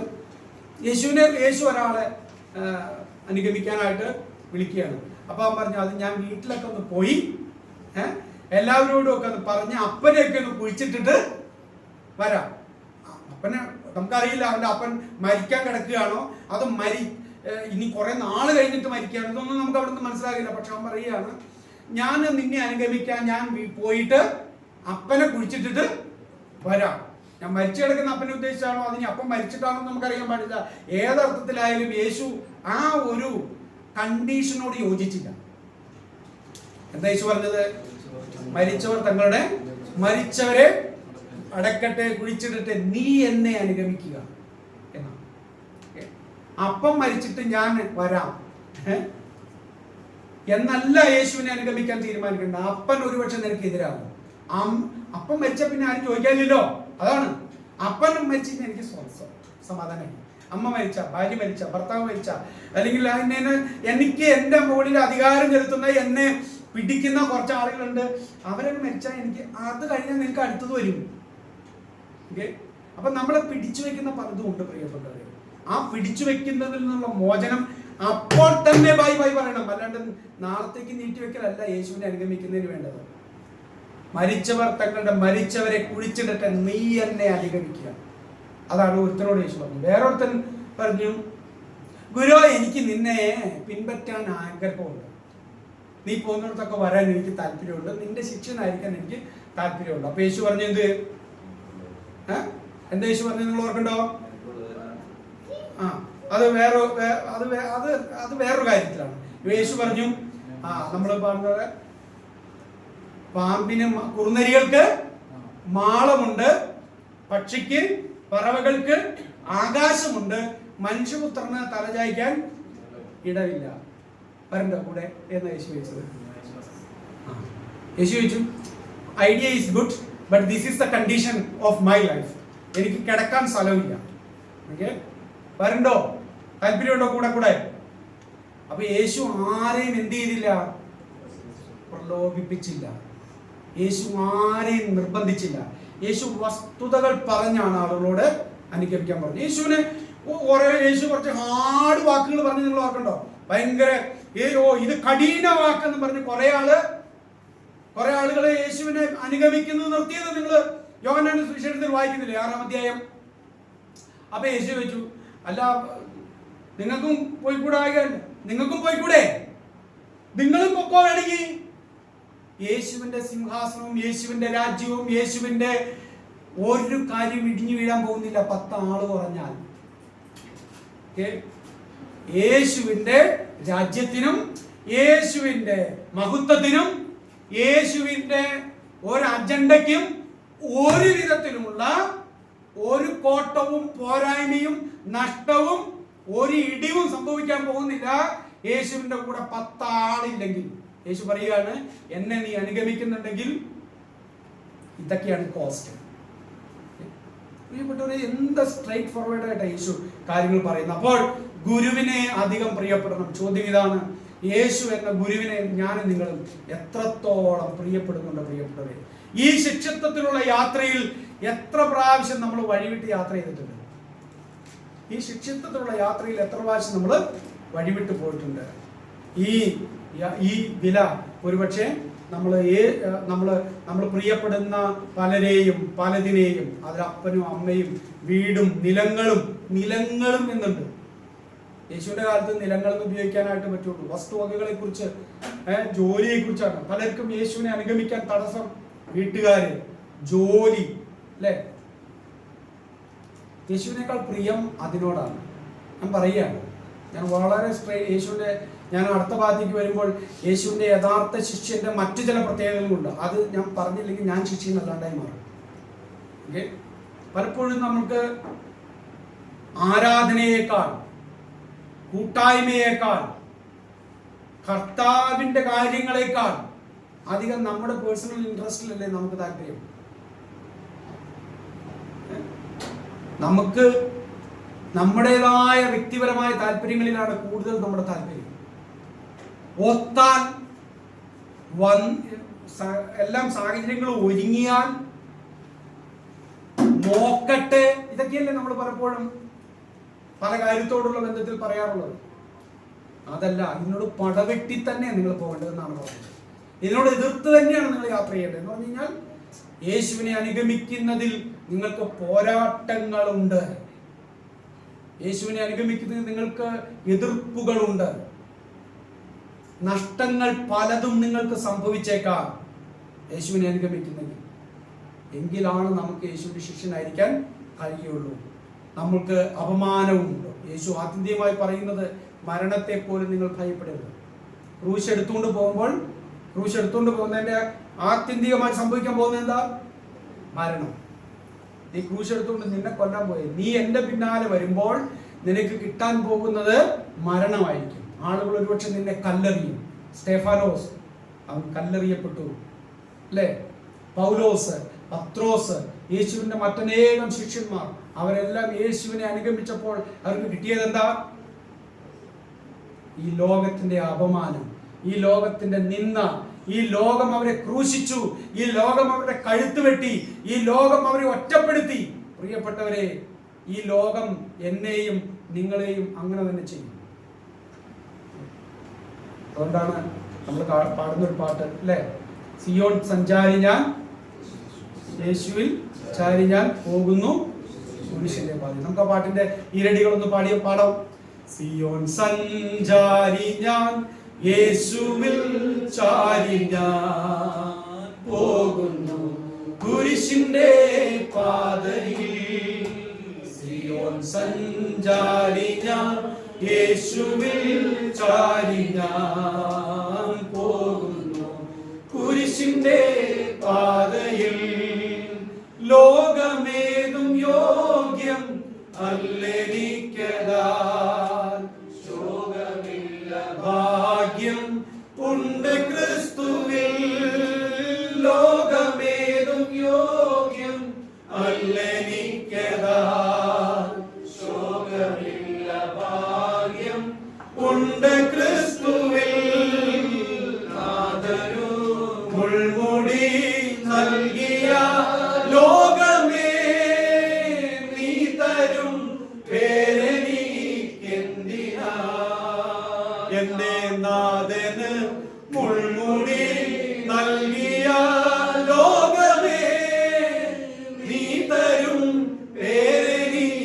യേശു ഒരാളെ അനുഗമിക്കാനായിട്ട് വിളിക്കുകയാണ്. അപ്പോൾ അവൻ പറഞ്ഞു, അത് ഞാൻ വീട്ടിലൊക്കെ ഒന്ന് പോയി എല്ലാവരോടും ഒക്കെ ഒന്ന് പറഞ്ഞ് അപ്പനെയൊക്കെ ഒന്ന് കുഴിച്ചിട്ടിട്ട് വരാം. അപ്പനെ നമുക്കറിയില്ല, അവൻ്റെ അപ്പൻ മരിക്കാൻ കിടക്കുകയാണോ അതോ ഇനി കുറെ നാള് കഴിഞ്ഞിട്ട് മരിക്കുകയാണോ, ഇതൊന്നും നമുക്ക് അവിടെ നിന്ന് മനസ്സിലാകില്ല. പക്ഷെ അവൻ പറയുകയാണ്, ഞാൻ നിന്നെ അനുഗമിക്കാൻ ഞാൻ പോയിട്ട് അപ്പനെ കുഴിച്ചിട്ടിട്ട് വരാം. ഞാൻ മരിച്ചു കിടക്കുന്ന അപ്പനെ ഉദ്ദേശിച്ചാണോ അതിന് അപ്പം മരിച്ചിട്ടാണോ നമുക്കറിയാൻ പാടില്ല. ഏതർത്ഥത്തിലായാലും യേശു ആ ഒരു കണ്ടീഷനോട് യോജിച്ചില്ല. എന്താ യേശു പറഞ്ഞത്? മരിച്ചവർ തങ്ങളുടെ മരിച്ചവരെ അടക്കട്ടെ, കുഴിച്ചിടട്ടെ, നീ എന്നെ അനുഗമിക്കുക എന്നാ. അപ്പം മരിച്ചിട്ട് ഞാൻ വരാം എന്നല്ല യേശുവിനെ അനുഗമിക്കാൻ തീരുമാനിക്കേണ്ട. അപ്പൻ ഒരുപക്ഷെ നിനക്ക് എതിരാകും. അപ്പം മരിച്ച പിന്നെ ആരും ചോദിക്കാനില്ലല്ലോ. അതാണ്, അപ്പൻ മരിച്ചു എനിക്ക് സമാധാനമായി. അമ്മ മരിച്ച, ഭാര്യ മരിച്ച, ഭർത്താവ് മരിച്ച, അല്ലെങ്കിൽ എനിക്ക് എൻ്റെ മുകളിൽ അധികാരം ചെലുത്തുന്ന എന്നെ പിടിക്കുന്ന കുറച്ച് ആളുകളുണ്ട്, അവരൊക്കെ മരിച്ചാൽ എനിക്ക് അത് കഴിഞ്ഞാൽ നിനക്ക് അടുത്തത് വരും. ഓക്കെ, അപ്പൊ നമ്മളെ പിടിച്ചു വെക്കുന്ന പലതും ഉണ്ട് പ്രിയപ്പെട്ടവരെ. ആ പിടിച്ചു വെക്കുന്നതിൽ നിന്നുള്ള മോചനം അപ്പോൾ തന്നെ ബൈ ബൈ പറയണം. അല്ലാണ്ട് നാളത്തേക്ക് നീട്ടിവെക്കലല്ല യേശുവിനെ അനുഗമിക്കുന്നതിന് വേണ്ടത്. മരിച്ചവർ തങ്ങളുടെ മരിച്ചവരെ കുഴിച്ചിടട്ടെ, നീ എന്നെ അനുഗമിക്കുക. അതാണ് ഒരുത്തനോട് യേശു പറഞ്ഞു. വേറൊരുത്തൻ പറഞ്ഞു, ഗുരു എനിക്ക് നിന്നെ പിൻപറ്റാൻ ആഗ്രഹമുണ്ട്, നീ പോകുന്നിടത്തൊക്കെ വരാൻ എനിക്ക് താല്പര്യമുണ്ട്, നിന്റെ ശിഷ്യനായിരിക്കാൻ എനിക്ക് താല്പര്യമുണ്ട്. അപ്പൊ യേശു പറഞ്ഞു എന്താ യേശു പറഞ്ഞു നിങ്ങൾ ഓർക്കണ്ടോ? അത് വേറൊരു കാര്യത്തിലാണ്. യേശു പറഞ്ഞു, നമ്മൾ പറഞ്ഞത് പാമ്പിന് കുറുനരികൾക്ക് മാളമുണ്ട്, പക്ഷിക്ക് പറവകൾക്ക് ആകാശമുണ്ട്, മനുഷ്യപുത്രന് തലചായ്ക്കാൻ ഇടമില്ല. വരണ്ട കൂടെ എന്ന് യേശു ചോദിച്ചത്. യേശു ചോദിച്ചു, idea is good but this is the condition of my life. എനിക്ക് കിടക്കാൻ സ്ഥലമില്ല. ഓക്കെ, വരണ്ടോ? താല്പര്യമുണ്ടോ കൂടെ കൂടെ? അപ്പൊ യേശു ആരെയും എന്ത് ചെയ്തില്ല? പ്രലോഭിപ്പിച്ചില്ല. യേശു ആരെയും നിർബന്ധിച്ചില്ല. യേശു വസ്തുതകൾ പറഞ്ഞാണ് ആളുകളോട് അനുഗമിക്കാൻ പറഞ്ഞത്. യേശു കുറച്ച് ഹാർഡ് വാക്കുകൾ പറഞ്ഞ് നിങ്ങൾ ഓർക്കണ്ടോ? ഭയങ്കര ഇത് കഠിന വാക്കെന്ന് പറഞ്ഞ് കുറെ ആളുകളെ യേശുവിനെ അനുഗമിക്കുന്നത് നിർത്തിയത് നിങ്ങൾ യോഹന്നാന്റെ സുവിശേഷത്തിൽ വായിക്കുന്നില്ലേ, 6-ാം അധ്യായം. അപ്പൊ യേശു ചോദിച്ചു, അല്ല നിങ്ങൾക്കും പോയിക്കൂടെ, നിങ്ങളും പൊക്കോ വേണമെങ്കിൽ. യേശുവിന്റെ സിംഹാസനവും യേശുവിന്റെ രാജ്യവും യേശുവിന്റെ ഒരു കാര്യം ഇടിഞ്ഞു വീഴാൻ പോകുന്നില്ല 10 ആള് കുറഞ്ഞാൽ. യേശുവിന്റെ രാജ്യത്തിനും യേശുവിന്റെ മഹത്വത്തിനും യേശുവിന്റെ ഒരു അജണ്ടയ്ക്കും ഒരു വിധത്തിലുമുള്ള ഒരു കോട്ടവും പോരായ്മയും നഷ്ടവും ഒരു ഇടിവും സംഭവിക്കാൻ പോകുന്നില്ല യേശുവിന്റെ കൂടെ 10 ആളില്ലെങ്കിൽ. യേശു പറയുകയാണ്, എന്നെ നീ അനുഗമിക്കുന്നുണ്ടെങ്കിൽ ഇതൊക്കെയാണ് കോസ്റ്റ്. പ്രിയപ്പെട്ടവരെ, എന്ത് സ്ട്രൈറ്റ് ഫോർവേഡ് ആയിട്ട് യേശു കാര്യങ്ങൾ പറയുന്നു. അപ്പോൾ ഗുരുവിനെ അധികം പ്രിയപ്പെടണം. ചോദ്യം ഇതാണ്, യേശു എന്ന ഗുരുവിനെ ഞാനും നിങ്ങളും എത്രത്തോളം പ്രിയപ്പെടുന്നുണ്ട്? പ്രിയപ്പെട്ടവരെ, ഈ ശിഷ്യത്വത്തിലുള്ള യാത്രയിൽ എത്ര പ്രാവശ്യം നമ്മൾ വഴിവിട്ട് യാത്ര ചെയ്തിട്ടുണ്ട്? ഈ ശിഷ്യത്വത്തിലുള്ള യാത്രയിൽ എത്ര പ്രാവശ്യം നമ്മൾ വഴിവിട്ട് പോയിട്ടുണ്ട്? ഈ വില ഒരുപക്ഷെ നമ്മൾ പ്രിയപ്പെടുന്ന പലരെയും പലതിനെയും, അതിൽ അപ്പനും അമ്മയും വീടും നിലങ്ങളും എന്നുണ്ട്. യേശുവിന്റെ കാലത്ത് നിലങ്ങളെന്ന് ഉപയോഗിക്കാനായിട്ട് പറ്റുള്ളൂ. വസ്തുവകകളെ കുറിച്ച്, ജോലിയെ കുറിച്ചാണ്. പലർക്കും യേശുവിനെ അനുഗമിക്കാൻ തടസ്സം വീട്ടുകാര്, ജോലി, അല്ലെ? യേശുവിനേക്കാൾ പ്രിയം അതിനോടാണ്. ഞാൻ പറയുകയാണ്, ഞാൻ വളരെ ഞാൻ അടുത്ത ഭാഗത്തേക്ക് വരുമ്പോൾ യേശുവിന്റെ യഥാർത്ഥ ശിഷ്യന്റെ മറ്റു ചില പ്രത്യേകതകളുണ്ട്. അത് ഞാൻ പറഞ്ഞില്ലെങ്കിൽ ഞാൻ ശിഷ്യനല്ലാണ്ടായി മാറും. ഓക്കെ, പലപ്പോഴും നമുക്ക് ആരാധനയേക്കാൾ, കൂട്ടായ്മയേക്കാൾ, കർത്താവിന്റെ കാര്യങ്ങളെക്കാൾ അധികം നമ്മുടെ പേഴ്സണൽ ഇൻട്രസ്റ്റിലല്ലേ നമുക്ക് താല്പര്യം. നമുക്ക് നമ്മുടേതായ വ്യക്തിപരമായ താല്പര്യങ്ങളിലാണ് കൂടുതൽ നമ്മുടെ താല്പര്യം. ഒത്താൽ എല്ലാം സാഹചര്യങ്ങൾ ഒരുങ്ങിയാൽ നോക്കട്ടെ, ഇതൊക്കെയല്ലേ നമ്മൾ പലപ്പോഴും പല കാര്യത്തോടുള്ള ബന്ധത്തിൽ പറയാറുള്ളത്. അതല്ല, ഇതിനോട് പടവെട്ടി തന്നെ നിങ്ങൾ പോകേണ്ടതെന്നാണ് പറയുന്നത്. ഇതിനോട് എതിർത്ത് തന്നെയാണ് നിങ്ങൾ യാത്ര ചെയ്യേണ്ടത്. എന്ന് പറഞ്ഞു കഴിഞ്ഞാൽ യേശുവിനെ അനുഗമിക്കുന്നതിൽ നിങ്ങൾക്ക് പോരാട്ടങ്ങളുണ്ട്. യേശുവിനെ അനുഗമിക്കുന്നതിൽ നിങ്ങൾക്ക് എതിർപ്പുകളുണ്ട്. നഷ്ടങ്ങൾ പലതും നിങ്ങൾക്ക് സംഭവിച്ചേക്കാം യേശുവിനെ അനുഗമിക്കുന്നെങ്കിൽ. എങ്കിലാണ് നമുക്ക് യേശുവിന്റെ ശിഷ്യനായിരിക്കാൻ കഴിയുള്ളൂ. നമുക്ക് അപമാനവുമുണ്ട്. യേശു ആത്യന്തികമായി പറയുന്നത്, മരണത്തെ പോലും നിങ്ങൾ ഭയപ്പെടരുത്. ക്രൂശ് എടുത്തുകൊണ്ട് പോകുന്നതിന്റെ ആത്യന്തികമായി സംഭവിക്കാൻ പോകുന്നത് എന്താ? മരണം. നീ ക്രൂശ് എടുത്തുകൊണ്ട് നിന്നെ കൊല്ലാൻ പോയി, നീ എന്റെ പിന്നാലെ വരുമ്പോൾ നിനക്ക് കിട്ടാൻ പോകുന്നത് മരണമായിരിക്കും. ആളുകൾ ഒരുപക്ഷെ നിന്നെ കല്ലെറിയും. സ്തെഫാനോസ്, അവൻ കല്ലെറിയപ്പെട്ടു, അല്ലേ? പൗലോസ്, പത്രോസ്, യേശുവിന്റെ മറ്റനേകം ശിഷ്യന്മാർ, അവരെല്ലാം യേശുവിനെ അനുഗമിച്ചപ്പോൾ അവർക്ക് കിട്ടിയത് എന്താ? ഈ ലോകത്തിന്റെ അപമാനം, ഈ ലോകത്തിന്റെ നിന്ദ. ഈ ലോകം അവരെ ക്രൂശിച്ചു, ഈ ലോകം അവരുടെ കഴുത്ത് വെട്ടി, ഈ ലോകം അവരെ ഒറ്റപ്പെടുത്തി. പ്രിയപ്പെട്ടവരെ, ഈ ലോകം എന്നെയും നിങ്ങളെയും അങ്ങനെ തന്നെ ചെയ്യും. അതുകൊണ്ടാണ് നമ്മൾ പാടുന്നൊരു പാട്ട്, അല്ലേ? സിയോൻ സഞ്ചാരി ഞാൻ, യേശുവിൽ ചാരി ഞാൻ പോകുന്നു കുരിശിന്റെ പാതി. നമുക്ക് ആ പാട്ടിന്റെ ഈരടികളൊന്ന് പാടാം. സിയോൻ സഞ്ചാരി ഞാൻ, യേശുവിൽ ചാരി ഞാൻ പോകുന്നു കുരിശിന്റെ പാതയിൽ. സിയോൻ സഞ്ചാരി ഞാൻ, യേശുവിൽ ചാരി ഞാൻ പോകുന്നു കുരിശിന്റെ പാതയിൽ. ലോകമേതും യോഗ്യം അല്ലെനിക്കതാൽ, ശോകമില്ല ഭാഗ്യം ഉണ്ട് ക്രിസ്തുവിൽ. ലോകമേതും യോഗ്യം അല്ലെനിക്കതാൽ, ശോകമില്ല ഭാഗ്യം ഉണ്ട് ക്രിസ്തുവിൽ. നാദരു മുൾമുടി നൽകിയ ലോകമേ, നീ തരും പേരെനിക്കെന്തിനാ? എന്റെ നാഥന് മുൾമുടി നൽകിയ ലോകമേ, നീ തരും പേരെനിക്കെന്തിനാ?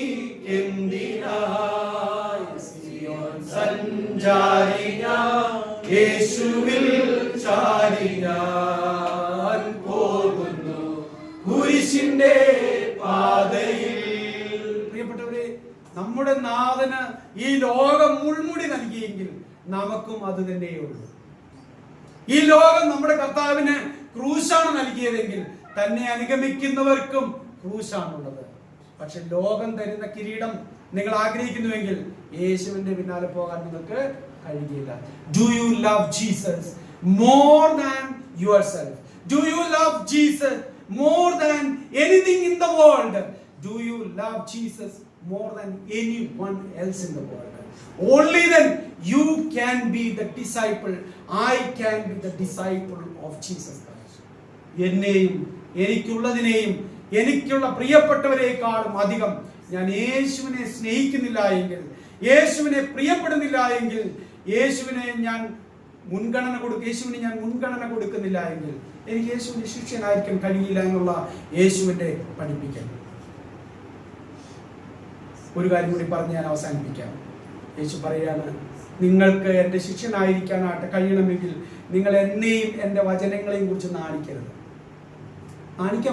സഞ്ചാരി ഞാൻ, യേശുവിൽ ചാരി ഞാൻ പോകുന്നു കുരിശിന്റെ പാതയിൽ. പ്രിയപ്പെട്ടവരെ, നമ്മുടെ നാഥന് ഈ ലോകം മുൾമുടി നൽകിയെങ്കിൽ നമുക്കും അത് തന്നെയുള്ളൂ. ഈ ലോകം നമ്മുടെ കർത്താവിന് ക്രൂശാണ് നൽകിയതെങ്കിൽ തന്നെ അനുഗമിക്കുന്നവർക്കും ക്രൂശാണുള്ളത്. പക്ഷെ ലോകം തരുന്ന കിരീടം നിങ്ങൾ ആഗ്രഹിക്കുന്നുവെങ്കിൽ യേശുവിന്റെ പിന്നാലെ പോകാൻ നിങ്ങൾക്ക് കഴിയില്ല. Do you love Jesus more than yourself? Do you love Jesus more than anything in the world? do you love Jesus more than anyone else in the world? Only then you can be the disciple. I can be the disciple of Jesus Christ. എന്നെയും എനിക്കുള്ളതിനെയും എനിക്കുള്ള പ്രിയപ്പെട്ടവരെക്കാളും അധികം ഞാൻ യേശുവിനെ സ്നേഹിക്കുന്നില്ല എങ്കിൽ, യേശുവിനെ പ്രിയപ്പെടുന്നില്ല എങ്കിൽ, യേശുവിനെ ഞാൻ മുൻഗണന കൊടുക്കുന്നില്ല എങ്കിൽ എനിക്ക് യേശുവിന്റെ ശിഷ്യനായിരിക്കാൻ കഴിയില്ല എന്നുള്ള യേശുവിന്റെ പഠിപ്പിക്കൽ. ഒരു കാര്യം കൂടി പറഞ്ഞ് ഞാൻ അവസാനിപ്പിക്കാം. യേശു പറയാണ്, നിങ്ങൾക്ക് എൻ്റെ ശിഷ്യനായിരിക്കാനായിട്ട് കഴിയണമെങ്കിൽ നിങ്ങൾ എന്നെയും എൻ്റെ വചനങ്ങളെയും കുറിച്ച് നാണിക്കാൻ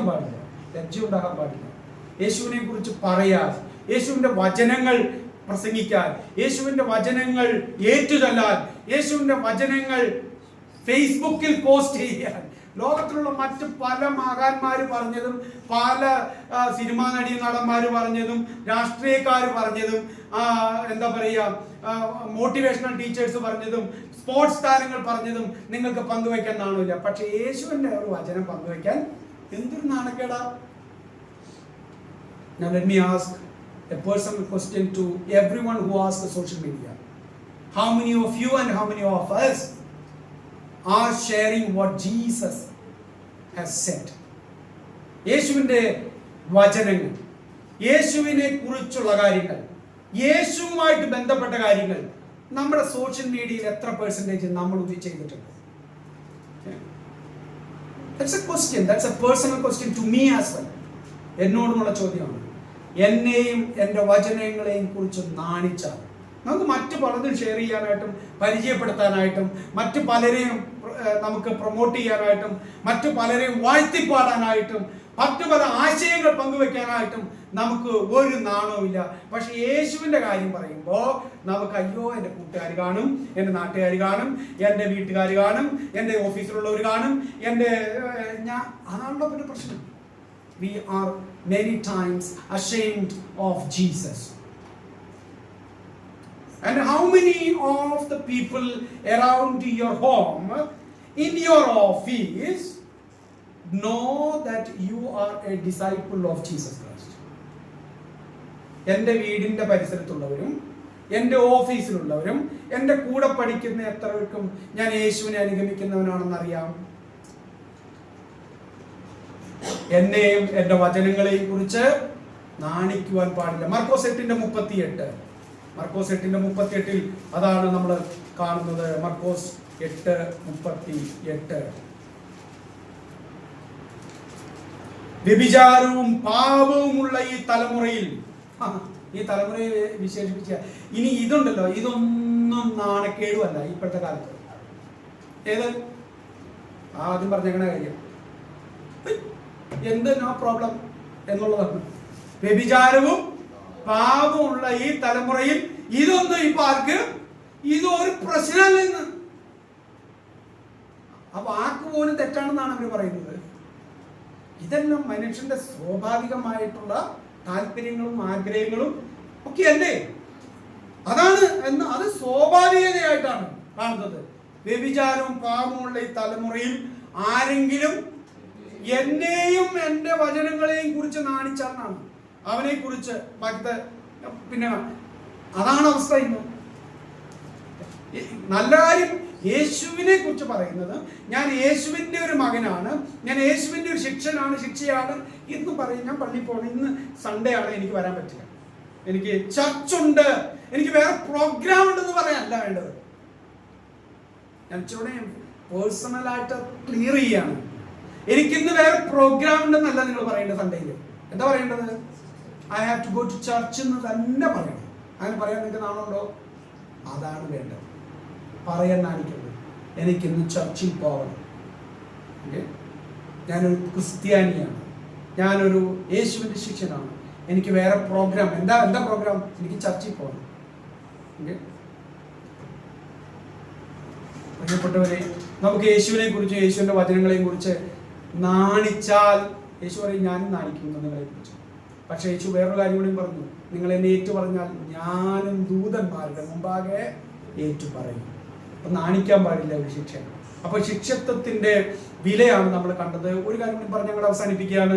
പാടില്ല, ലജ്ജ ഉണ്ടാകാൻ പാടില്ല. യേശുവിനെ കുറിച്ച് പറയാൻ, യേശുവിൻ്റെ വചനങ്ങൾ പ്രസംഗിക്കാൻ, യേശുവിൻ്റെ വചനങ്ങൾ ഏറ്റുചൊല്ലാൻ, യേശുവിൻ്റെ വചനങ്ങൾ ഫേസ്ബുക്കിൽ പോസ്റ്റ് ചെയ്യാൻ, ലോകത്തിലുള്ള മറ്റ് പല മഹാന്മാർ പറഞ്ഞതും പല സിനിമാ നടന്മാർ പറഞ്ഞതും രാഷ്ട്രീയക്കാർ പറഞ്ഞതും എന്താ പറയുക മോട്ടിവേഷണൽ ടീച്ചേഴ്സ് പറഞ്ഞതും സ്പോർട്സ് താരങ്ങൾ പറഞ്ഞതും നിങ്ങൾക്ക് പങ്കുവയ്ക്കാൻ നാണില്ല. പക്ഷെ യേശുവിൻ്റെ ഒരു വചനം പങ്കുവയ്ക്കാൻ എന്തൊരു നാണക്കേടാ. Now let me ask a personal question to everyone who asks the social media. How many of you and how many of us are sharing what Jesus has said? യേശുവിൻ്റെ വചനങ്ങൾ, യേശുവിനെ കുറിച്ചുള്ള കാര്യങ്ങൾ, യേശുവുമായിട്ട് ബന്ധപ്പെട്ട കാര്യങ്ങൾ നമ്മുടെ സോഷ്യൽ മീഡിയയിൽ എത്ര പെർസെൻറ്റേജ് നമ്മൾ ചെയ്തിട്ടുണ്ട്? That's a question. That's a personal question to me as well. എന്നോടുമുള്ള ചോദ്യമാണ്. എന്നെയും എൻ്റെ വചനങ്ങളെയും കുറിച്ച് നാണിച്ചാൽ നമുക്ക് മറ്റു പലതും ഷെയർ ചെയ്യാനായിട്ടും പരിചയപ്പെടുത്താനായിട്ടും മറ്റു പലരെയും നമുക്ക് പ്രൊമോട്ട് ചെയ്യാനായിട്ടും മറ്റു പലരെയും വാഴ്ത്തിപ്പാടാനായിട്ടും മറ്റു പല ആശയങ്ങൾ പങ്കുവെക്കാനായിട്ടും നമുക്ക് ഒരു നാണവുമില്ല. പക്ഷെ യേശുവിൻ്റെ കാര്യം പറയുമ്പോൾ നമുക്ക് അയ്യോ എൻ്റെ കൂട്ടുകാർ കാണും, എൻ്റെ നാട്ടുകാർ കാണും, എൻ്റെ വീട്ടുകാർ കാണും, എൻ്റെ ഓഫീസിലുള്ളവർ കാണും, അതാണല്ലോ പിന്നെ പ്രശ്നം. We are many times ashamed of Jesus. And how many of the people around your home, in your office, know that you are a disciple of Jesus Christ? എൻ്റെ വീടിൻ്റെ പരിസരത്തുള്ളവരും എൻ്റെ ഓഫീസിലുള്ളവരും എൻ്റെ കൂടെ പഠിക്കുന്ന എത്രവർക്കും ഞാൻ യേശുവിനെ അനുഗമിക്കുന്നവനാണെന്നറിയാം. എന്നെയും എൻ്റെ വചനങ്ങളെയും കുറിച്ച് നാണിക്കുവാൻ പാടില്ല. മർക്കോസ് 8:38 അതാണ് നമ്മൾ കാണുന്നത്. മർക്കോസ് 8:38 വ്യഭിചാരവും പാപവുമുള്ള ഈ തലമുറയെ വിശേഷിപ്പിച്ച ഇനി ഇതുണ്ടല്ലോ, ഇതൊന്നും നാണക്കേടുമല്ല ഇപ്പോഴത്തെ കാലത്ത്. ഏത് ആദ്യം പറഞ്ഞേക്കണ കാര്യം എന്ത് നോ പ്രോബ്ലം എന്നുള്ളതാണ്. വ്യഭിചാരവും പാപമുള്ള ഈ തലമുറയിൽ ഇതൊന്നും ഇപ്പൊ ആർക്ക് ഇതൊരു പ്രശ്നമല്ലെന്ന്. ആ വാക്ക് പോലും തെറ്റാണെന്നാണ് അവർ പറയുന്നത്. ഇതെല്ലാം മനുഷ്യന്റെ സ്വാഭാവികമായിട്ടുള്ള താല്പര്യങ്ങളും ആഗ്രഹങ്ങളും ഒക്കെ അല്ലേ? അതാണ് അത് സ്വാഭാവികതയായിട്ടാണ് കാണുന്നത്. വ്യഭിചാരവും പാപമുള്ള ഈ തലമുറയിൽ ആരെങ്കിലും എന്നെയും എൻ്റെ വചനങ്ങളെയും കുറിച്ച് നാണിച്ചാലാണ് അവനെ കുറിച്ച് പിന്നെ അതാണ് അവസ്ഥ ഇന്ന്. നല്ല കാര്യം യേശുവിനെ കുറിച്ച് പറയുന്നത്, ഞാൻ യേശുവിൻ്റെ ഒരു മകനാണ്, ഞാൻ യേശുവിൻ്റെ ഒരു ശിക്ഷയാണ് എന്ന് പറയും. ഞാൻ പള്ളിയിൽ പോകണം, ഇന്ന് സൺഡേ ആണ്, എനിക്ക് വരാൻ പറ്റില്ല, എനിക്ക് ചർച്ചുണ്ട്, എനിക്ക് വേറെ പ്രോഗ്രാം ഉണ്ടെന്ന് പറയാനല്ല വേണ്ടത്. ഞാൻ ഇച്ചിരി പേഴ്സണലായിട്ട് ക്ലിയർ ചെയ്യാണ്. എനിക്കിന്ന് വേറെ പ്രോഗ്രാം ഉണ്ടെന്നല്ല നിങ്ങൾ പറയേണ്ടത്. സൺഡേയിൽ എന്താ പറയേണ്ടത്? I have to go to church എന്ന് തന്നെ പറയണം. അങ്ങനെ പറയാൻ നിങ്ങൾക്ക് നാളുണ്ടോ? അതാണ് വേണ്ടത്. പറയാൻ നാണിക്കുന്നത് എനിക്കിന്ന് ചർച്ചിൽ പോകണം, ഞാനൊരു ക്രിസ്ത്യാനിയാണ്, ഞാനൊരു യേശുവിൻ്റെ ശിഷ്യനാണ്, എനിക്ക് വേറെ പ്രോഗ്രാം എന്താ പ്രോഗ്രാം? എനിക്ക് ചർച്ചിൽ പോകണം. പ്രിയപ്പെട്ടവരെ, നമുക്ക് യേശുവിനെ കുറിച്ച് യേശുവിൻ്റെ വചനങ്ങളെയും കുറിച്ച് നാണിച്ചാൽ യേശു പറയും ഞാനും നാണിക്കുന്നു നിങ്ങളെ കുറിച്ച്. പക്ഷെ യേശു വേറൊരു കാര്യം കൂടി പറഞ്ഞു, നിങ്ങൾ എന്നെ ഏറ്റു പറഞ്ഞാൽ ഞാനും ദൂതന്മാരുടെ മുമ്പാകെ ഏറ്റു പറയും. അപ്പം നാണിക്കാൻ പാടില്ല ഒരു ശിക്ഷ. അപ്പോൾ ശിക്ഷത്വത്തിൻ്റെ വിലയാണ് നമ്മൾ കണ്ടത്. ഒരു കാര്യം കൂടി പറഞ്ഞ് ഞങ്ങൾ അവസാനിപ്പിക്കുകയാണ്.